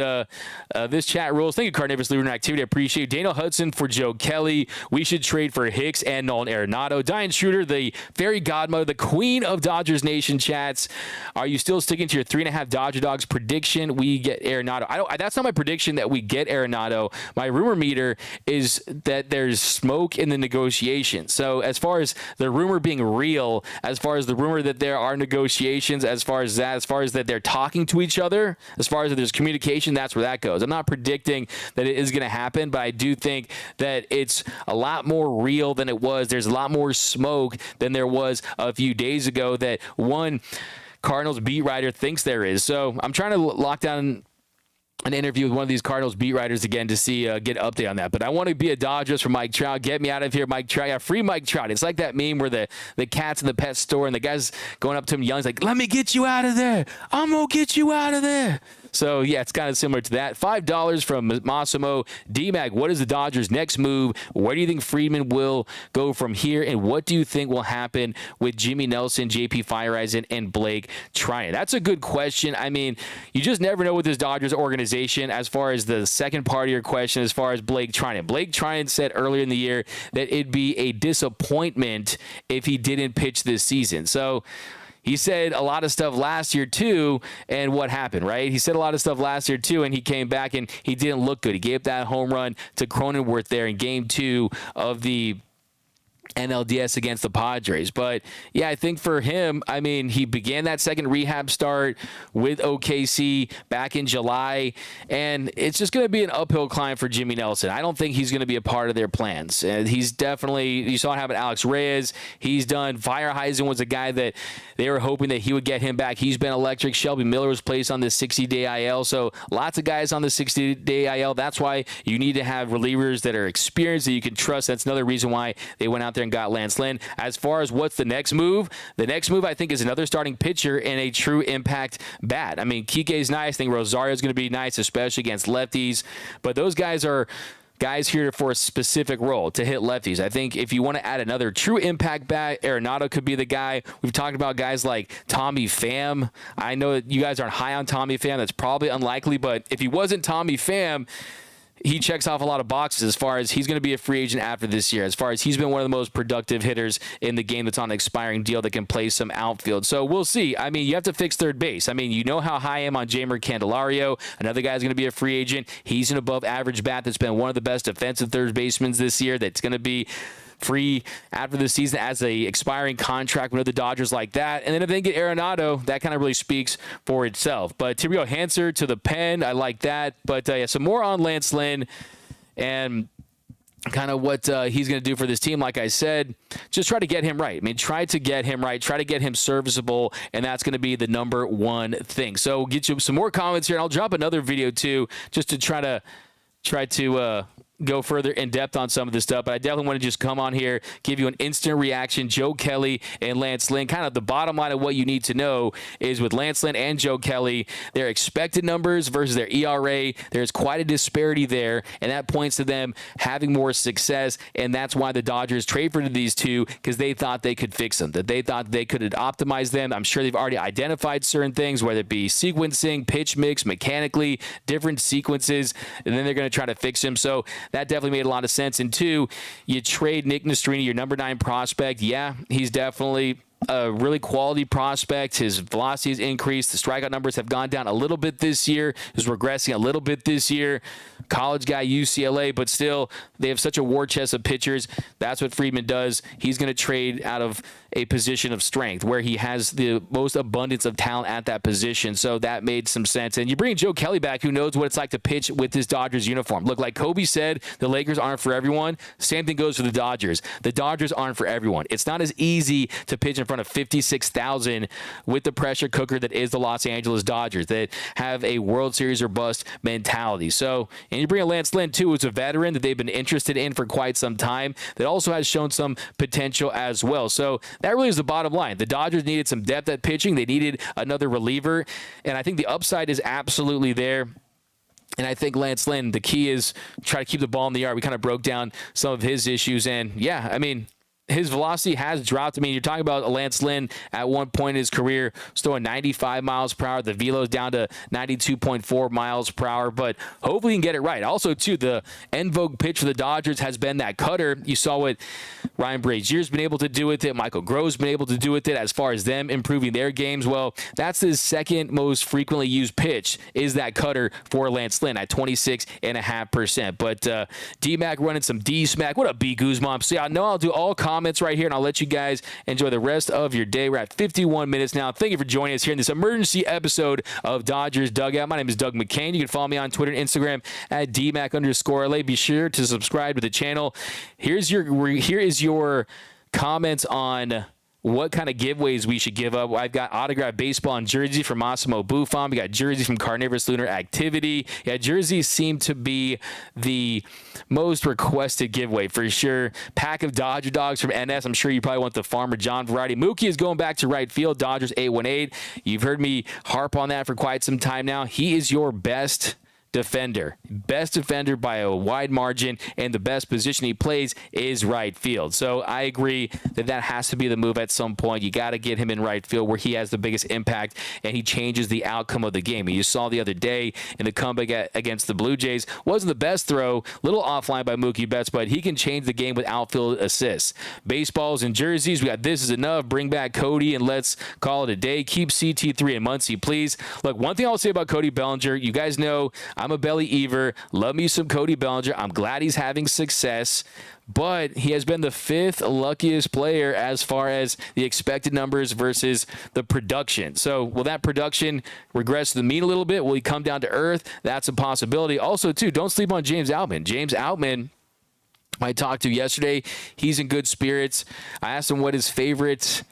this chat rules. Thank you, Carnivorous Leader Activity. I appreciate it. Daniel Hudson for Joe Kelly. We should trade for Hicks and Nolan Arenado. Diane Schroeder, the fairy godmother, the queen of Dodgers Nation chats. Are you still sticking to your 3.5 Dodger Dogs prediction? We get Arenado. That's not my prediction that we get Arenado. My rumor meter is that there's smoke in the negotiation. So as far as the rumor being real, as far as the rumor that there are negotiations, as far as that they're talking to each other, as far as that there's communication, that's where that goes. I'm not predicting that it is going to happen, but I do think that it's a lot more real than it was. There's a lot more smoke than there was a few days ago that one Cardinals beat writer thinks there is. So I'm trying to lock down an interview with one of these Cardinals beat writers again to see get an update on that. But I want to be a Dodgers for Mike Trout. Get me out of here, Mike Trout. Yeah, free Mike Trout. It's like that meme where the cat's in the pet store and the guy's going up to him yelling, he's like, let me get you out of there. I'm going to get you out of there. So, yeah, it's kind of similar to that. $5 from Massimo. D-Mag, what is the Dodgers' next move? Where do you think Friedman will go from here? And what do you think will happen with Jimmy Nelson, JP Fireisen, and Blake Treinen? That's a good question. I mean, you just never know with this Dodgers organization as far as the second part of your question as far as Blake Treinen. Blake Treinen said earlier in the year that it'd be a disappointment if he didn't pitch this season. So, he said a lot of stuff last year, too, and what happened, right? He said a lot of stuff last year, too, and he came back and he didn't look good. He gave that home run to Cronenworth there in Game 2 of the NLDS against the Padres. But, yeah, I think for him, I mean, he began that second rehab start with OKC back in July, and it's just going to be an uphill climb for Jimmy Nelson. I don't think he's going to be a part of their plans. He's definitely, you saw it happen with Alex Reyes. He's done. Fireheisen was a guy that they were hoping that he would get him back. He's been electric. Shelby Miller was placed on the 60-day IL, so lots of guys on the 60-day IL. That's why you need to have relievers that are experienced, that you can trust. That's another reason why they went out there and got Lance Lynn. As far as what's the next move I think is another starting pitcher and a true impact bat. I mean, Kike's nice. I think Rosario's going to be nice, especially against lefties. But those guys are guys here for a specific role to hit lefties. I think if you want to add another true impact bat, Arenado could be the guy. We've talked about guys like Tommy Pham. I know that you guys aren't high on Tommy Pham. That's probably unlikely, but if he wasn't Tommy Pham, he checks off a lot of boxes as far as he's going to be a free agent after this year, as far as he's been one of the most productive hitters in the game that's on an expiring deal that can play some outfield. So we'll see. I mean, you have to fix third base. I mean, you know how high I am on Jamer Candelario. Another guy's going to be a free agent. He's an above average bat that's been one of the best defensive third basemen this year that's going to be free after the season as a expiring contract with the Dodgers like that. And then if they get Arenado, that kind of really speaks for itself. But here we go, Hanser to the pen. I like that. But yeah, some more on Lance Lynn and kind of what he's going to do for this team. Like I said, just try to get him right. I mean, try to get him right. Try to get him serviceable, and that's going to be the number one thing. So we'll get you some more comments here, and I'll drop another video too, just to try to go further in depth on some of this stuff, but I definitely want to just come on here, give you an instant reaction. Joe Kelly and Lance Lynn, kind of the bottom line of what you need to know is with Lance Lynn and Joe Kelly, their expected numbers versus their ERA, there's quite a disparity there, and that points to them having more success, and that's why the Dodgers trade for these two, because they thought they could fix them, that they thought they could optimize them. I'm sure they've already identified certain things, whether it be sequencing, pitch mix, mechanically, different sequences, and then they're going to try to fix them. So that definitely made a lot of sense. And two, you trade Nick Nastrini, your number 9 prospect. Yeah, he's definitely a really quality prospect. His velocity has increased. The strikeout numbers have gone down a little bit this year. He's regressing a little bit this year. College guy, UCLA, but still, they have such a war chest of pitchers. That's what Friedman does. He's going to trade out of a position of strength where he has the most abundance of talent at that position. So that made some sense. And you bring Joe Kelly back, who knows what it's like to pitch with his Dodgers uniform. Look, like Kobe said, the Lakers aren't for everyone. Same thing goes for the Dodgers. The Dodgers aren't for everyone. It's not as easy to pitch in front of 56,000 with the pressure cooker that is the Los Angeles Dodgers that have a World Series or bust mentality. So, and you bring a Lance Lynn, too, who's a veteran that they've been interested in for quite some time, that also has shown some potential as well. So that really is the bottom line. The Dodgers needed some depth at pitching. They needed another reliever, and I think the upside is absolutely there. And I think Lance Lynn, the key is try to keep the ball in the yard. We kind of broke down some of his issues, and yeah, I mean, his velocity has dropped. I mean, you're talking about Lance Lynn at one point in his career was throwing 95 miles per hour. The velo's down to 92.4 miles per hour, but hopefully he can get it right. Also, too, the en vogue pitch for the Dodgers has been that cutter. You saw what Ryan Brazier's been able to do with it. Michael Grove's been able to do with it as far as them improving their games. Well, that's his second most frequently used pitch is that cutter for Lance Lynn at 26.5%. But D-Mac running some D-Smack. What up, B. Guzman? So yeah, I know I'll do all comments right here, and I'll let you guys enjoy the rest of your day. We're at 51 minutes now. Thank you for joining us here in this emergency episode of Dodgers Dugout. My name is Doug McCain. You can follow me on Twitter and Instagram at DMac_LA. Be sure to subscribe to the channel. Here is your comments on what kind of giveaways we should give up. I've got autographed baseball and jersey from Massimo Buffon. We got jerseys from Carnivorous Lunar Activity. Yeah, jerseys seem to be the most requested giveaway for sure. Pack of Dodger dogs from NS. I'm sure you probably want the Farmer John variety. Mookie is going back to right field. Dodgers 818. You've heard me harp on that for quite some time now. He is your best defender by a wide margin, and the best position he plays is right field. So I agree that has to be the move at some point. You got to get him in right field where he has the biggest impact and he changes the outcome of the game. And you saw the other day in the comeback against the Blue Jays, wasn't the best throw, little offline by Mookie Betts, but he can change the game with outfield assists. Baseballs and jerseys, we got This Is Enough, bring back Cody, and let's call it a day. Keep CT3 and Muncie, please. Look, one thing I'll say about Cody Bellinger, you guys know I'm a Belly Ever. Love me some Cody Bellinger. I'm glad he's having success, but he has been the 5th luckiest player as far as the expected numbers versus the production. So will that production regress to the mean a little bit? Will he come down to earth? That's a possibility. Also, too, don't sleep on James Outman. James Outman, I talked to yesterday. He's in good spirits. I asked him what his favorite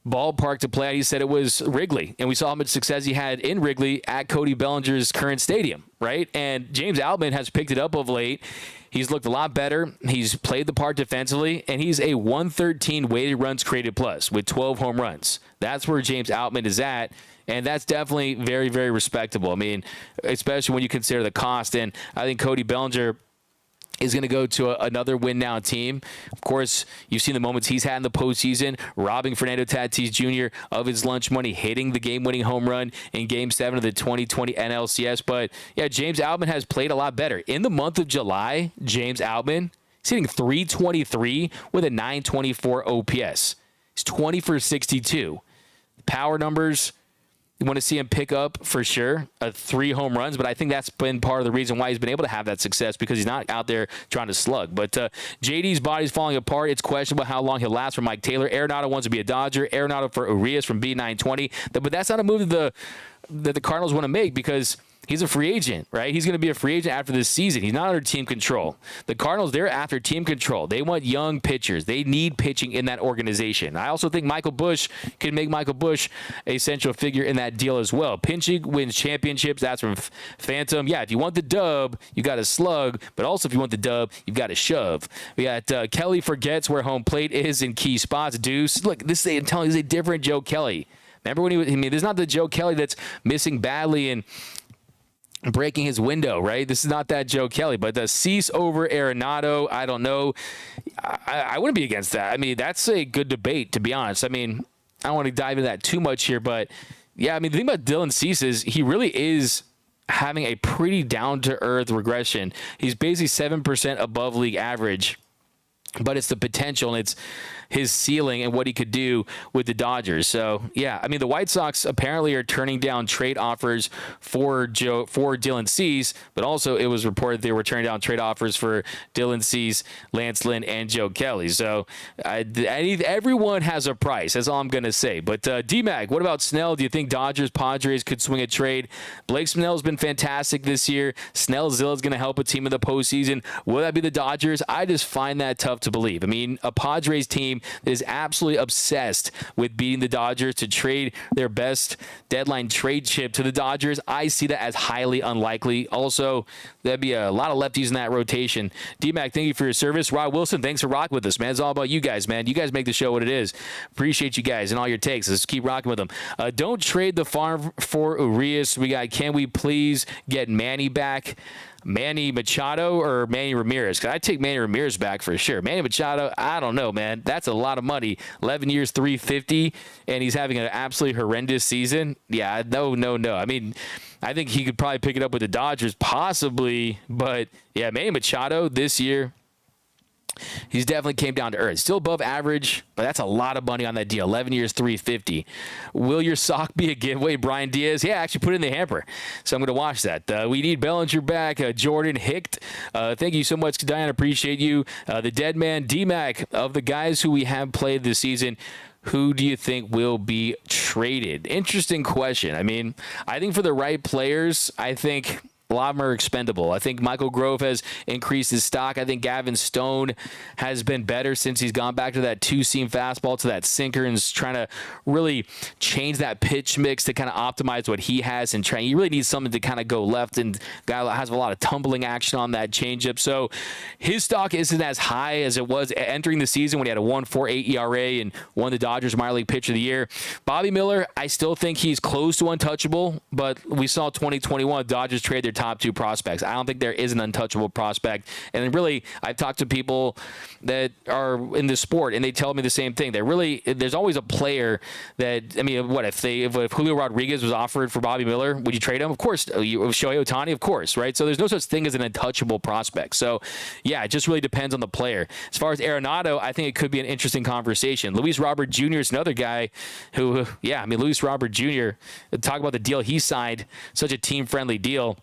ballpark to play at. He said it was Wrigley, and we saw how much success he had in Wrigley at Cody Bellinger's current stadium, right? And James Outman has picked it up of late. He's looked a lot better. He's played the part defensively, and he's a 113 weighted runs created plus with 12 home runs. That's where James Outman is at, and that's definitely very, very respectable. I mean, especially when you consider the cost, and I think Cody Bellinger is going to go to another win now team. Of course, you've seen the moments he's had in the postseason, robbing Fernando Tatis Jr. of his lunch money, hitting the game-winning home run in Game 7 of the 2020 NLCS. But, yeah, James Outman has played a lot better. In the month of July, James Outman is hitting .323 with a .924 OPS. He's 20 for 62. Power numbers, you want to see him pick up for sure, 3 home runs, but I think that's been part of the reason why he's been able to have that success, because he's not out there trying to slug. But JD's body's falling apart. It's questionable how long he'll last for Mike Taylor. Arenado wants to be a Dodger. Arenado for Urias from B920. But that's not a move that the Cardinals want to make, because he's a free agent, right? He's going to be a free agent after this season. He's not under team control. The Cardinals, they're after team control. They want young pitchers. They need pitching in that organization. I also think Michael Busch can make Michael Busch a central figure in that deal as well. Pinching wins championships. That's from Phantom. Yeah, if you want the dub, you got to slug. But also, if you want the dub, you've got to shove. We got Kelly forgets where home plate is in key spots. Deuce. Look, this is a different Joe Kelly. Remember when this is not the Joe Kelly that's missing badly and breaking his window, right? This is not that Joe Kelly, but the Cease over Arenado, I don't know. I wouldn't be against that. I mean, that's a good debate, to be honest. I mean, I don't want to dive into that too much here, but yeah, I mean, the thing about Dylan Cease is he really is having a pretty down-to-earth regression. He's basically 7% above league average, but it's the potential and it's his ceiling and what he could do with the Dodgers. So, yeah, I mean, the White Sox apparently are turning down trade offers for Dylan Cease, but also it was reported they were turning down trade offers for Dylan Cease, Lance Lynn, and Joe Kelly. So, everyone has a price. That's all I'm going to say. But, D-Mac, what about Snell? Do you think Dodgers, Padres could swing a trade? Blake Snell's been fantastic this year. Snellzilla is going to help a team in the postseason. Will that be the Dodgers? I just find that tough to believe. I mean, a Padres team that is absolutely obsessed with beating the Dodgers to trade their best deadline trade chip to the Dodgers, I see that as highly unlikely. Also, there'd be a lot of lefties in that rotation. D-Mac, thank you for your service. Rod Wilson, thanks for rocking with us, man. It's all about you guys, man. You guys make the show what it is. Appreciate you guys and all your takes. Let's keep rocking with them. Don't trade the farm for Urias. We got, can we please get Manny back? Manny Machado or Manny Ramirez? Because I'd take Manny Ramirez back for sure. Manny Machado, I don't know, man. That's a lot of money. 11 years, $350, and he's having an absolutely horrendous season. Yeah, no. I mean, I think he could probably pick it up with the Dodgers, possibly. But, yeah, Manny Machado this year, he's definitely came down to earth. Still above average, but that's a lot of money on that deal. 11 years, $350. Will your sock be a giveaway, Brian Diaz? Yeah, actually put it in the hamper. So I'm going to watch that. We need Bellinger back. Jordan Hicht. Thank you so much, Diane. Appreciate you. The Dead Man, D-Mac, of the guys who we have played this season, who do you think will be traded? Interesting question. I mean, I think for the right players, I think a lot of them are expendable. I think Michael Grove has increased his stock. I think Gavin Stone has been better since he's gone back to that two-seam fastball, to that sinker, and is trying to really change that pitch mix to kind of optimize what he has. And you really need something to kind of go left, and guy has a lot of tumbling action on that changeup. So his stock isn't as high as it was entering the season when he had a 1.48 ERA and won the Dodgers minor league pitcher of the year. Bobby Miller, I still think he's close to untouchable, but we saw 2021 Dodgers trade their top 2 prospects. I don't think there is an untouchable prospect. And really, I've talked to people that are in the sport, and they tell me the same thing. There's always a player that, I mean, if Julio Rodriguez was offered for Bobby Miller, would you trade him? Of course. Shohei Ohtani, of course, right? So there's no such thing as an untouchable prospect. So, yeah, it just really depends on the player. As far as Arenado, I think it could be an interesting conversation. Luis Robert Jr. is another guy who, Luis Robert Jr., talk about the deal he signed, such a team-friendly deal.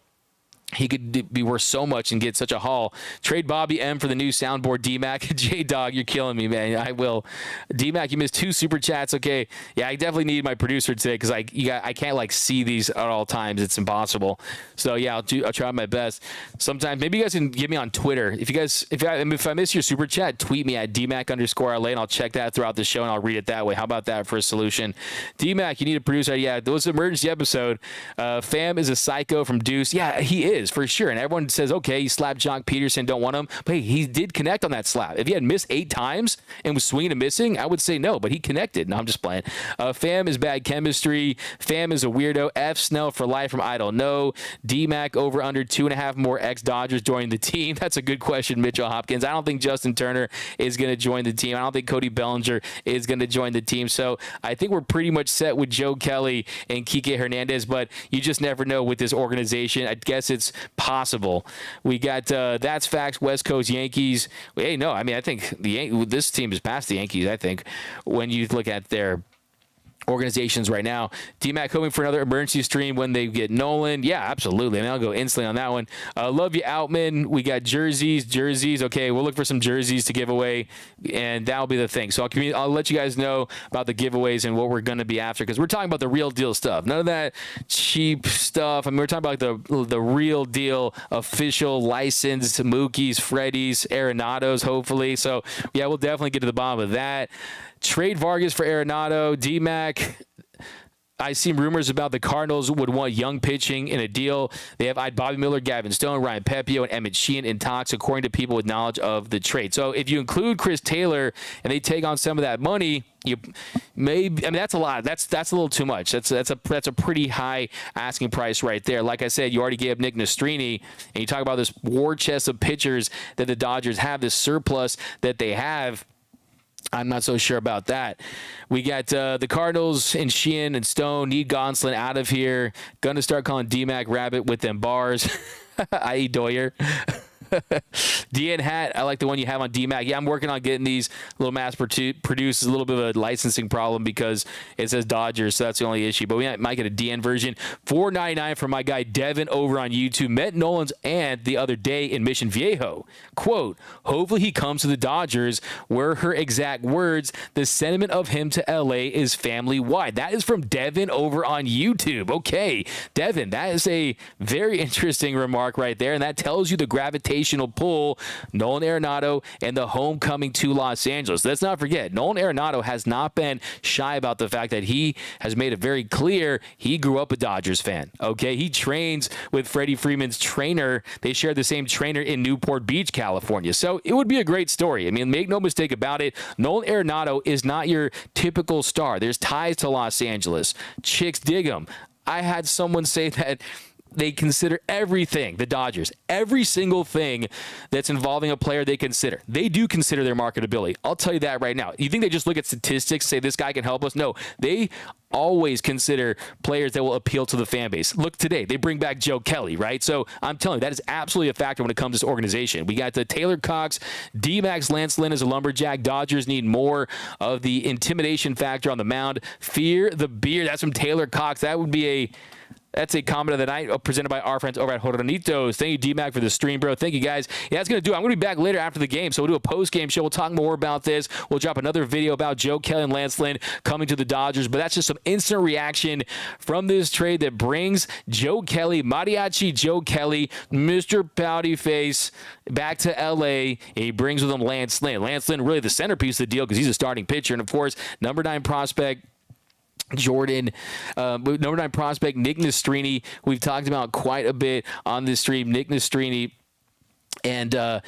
He could be worth so much and get such a haul. Trade Bobby M for the new soundboard, D-Mac. J-Dog, you're killing me, man. I will. D-Mac, you missed 2 super chats. Okay. Yeah, I definitely need my producer today because I can't see these at all times. It's impossible. So, yeah, I'll try my best. Sometimes, maybe you guys can get me on Twitter. If I miss your super chat, tweet me at DMac_LA, and I'll check that throughout the show, and I'll read it that way. How about that for a solution? D-Mac, you need a producer. Yeah, that was an emergency episode. Fam is a psycho from Deuce. Yeah, he is. is, for sure. And everyone says, okay, he slapped Jock Peterson, don't want him. But hey, he did connect on that slap. If he had missed 8 times and was swinging and missing, I would say no, but he connected. No, I'm just playing. Pham is bad chemistry. Pham is a weirdo. F Snell for life from I don't know. D-Mac over under 2.5 more ex-Dodgers joining the team. That's a good question, Mitchell Hopkins. I don't think Justin Turner is going to join the team. I don't think Cody Bellinger is going to join the team. So I think we're pretty much set with Joe Kelly and Kike Hernandez, but you just never know with this organization. I guess it's possible. We got That's Facts, West Coast Yankees. Hey, no, I mean, I think this team is past the Yankees, I think, when you look at their organizations right now. D-Mac hoping for another emergency stream when they get Nolan. Yeah, absolutely. I mean, I'll go instantly on that one. Love you, Outman. We got jerseys. Okay, we'll look for some jerseys to give away, and that'll be the thing. So I'll let you guys know about the giveaways and what we're going to be after, because we're talking about the real deal stuff. None of that cheap stuff. I mean, we're talking about the real deal, official, licensed Mookies, Freddies, Arenados, hopefully. So, yeah, we'll definitely get to the bottom of that. Trade Vargas for Arenado. D-Mac, I see rumors about the Cardinals would want young pitching in a deal. They have eyed Bobby Miller, Gavin Stone, Ryan Pepio, and Emmett Sheehan in talks, according to people with knowledge of the trade. So if you include Chris Taylor and they take on some of that money, that's a lot. That's a little too much. That's a pretty high asking price right there. Like I said, you already gave Nick Nastrini, and you talk about this war chest of pitchers that the Dodgers have, this surplus that they have. I'm not so sure about that. We got the Cardinals and Sheehan and Stone need Gonsolin out of here. Gonna start calling D-Mac Rabbit with them bars, i.e. Doyer. DN Hat, I like the one you have on D-Mac. Yeah, I'm working on getting these little mass produced. It's a little bit of a licensing problem because it says Dodgers, so that's the only issue. But we might get a DN version. $4.99 for my guy Devin over on YouTube. Met Nolan's and the other day in Mission Viejo. Quote, hopefully he comes to the Dodgers, were her exact words. The sentiment of him to LA is family-wide. That is from Devin over on YouTube. Okay, Devin, that is a very interesting remark right there, and that tells you the gravitational pull, Nolan Arenado and the homecoming to Los Angeles. Let's not forget, Nolan Arenado has not been shy about the fact that he has made it very clear he grew up a Dodgers fan. Okay, he trains with Freddie Freeman's trainer. They share the same trainer in Newport Beach, California. So it would be a great story. I mean, make no mistake about it, Nolan Arenado is not your typical star. There's ties to Los Angeles. Chicks dig him. I had someone say that they consider everything, the Dodgers, every single thing that's involving a player they consider. They do consider their marketability. I'll tell you that right now. You think they just look at statistics, say this guy can help us? No, they always consider players that will appeal to the fan base. Look today, they bring back Joe Kelly, right? So I'm telling you, that is absolutely a factor when it comes to this organization. We got the Taylor Cox, D-Max, Lance Lynn as a lumberjack. Dodgers need more of the intimidation factor on the mound. Fear the beer. That's from Taylor Cox. That's a comment of the night presented by our friends over at Joranitos. Thank you, D-Mac, for the stream, bro. Thank you, guys. Yeah, that's going to do it. I'm going to be back later after the game, so we'll do a post-game show. We'll talk more about this. We'll drop another video about Joe Kelly and Lance Lynn coming to the Dodgers, but that's just some instant reaction from this trade that brings Joe Kelly, Mariachi Joe Kelly, Mr. Pouty Face, back to L.A. He brings with him Lance Lynn. Lance Lynn, really the centerpiece of the deal because he's a starting pitcher, and, of course, number 9 prospect, number 9 prospect Nick Nastrini. We've talked about quite a bit on this stream. Nick Nastrini, and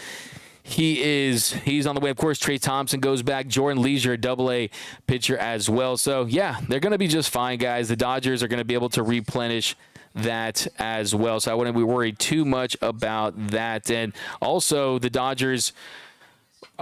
he's on the way. Of course, Trey Thompson goes back. Jordan Leisure, a Double-A pitcher as well. So yeah, they're going to be just fine, guys. The Dodgers are going to be able to replenish that as well. So I wouldn't be worried too much about that. And also, the Dodgers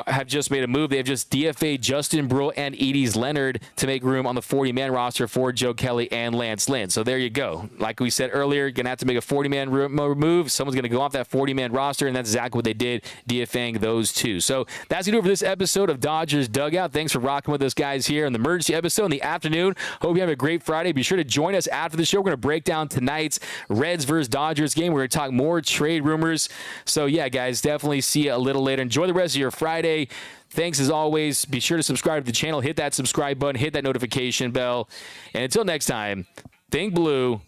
have just made a move. They have just DFA'd Justin Brule and Edie's Leonard to make room on the 40-man roster for Joe Kelly and Lance Lynn. So there you go. Like we said earlier, going to have to make a 40-man move. Someone's going to go off that 40-man roster, and that's exactly what they did, DFAing those two. So that's going to do it for this episode of Dodgers Dugout. Thanks for rocking with us, guys, here in the emergency episode in the afternoon. Hope you have a great Friday. Be sure to join us after the show. We're going to break down tonight's Reds versus Dodgers game. We're going to talk more trade rumors. So, yeah, guys, definitely see you a little later. Enjoy the rest of your Friday. Thanks as always. Be sure to subscribe to the channel. Hit that subscribe button. Hit that notification bell. And until next time, think blue.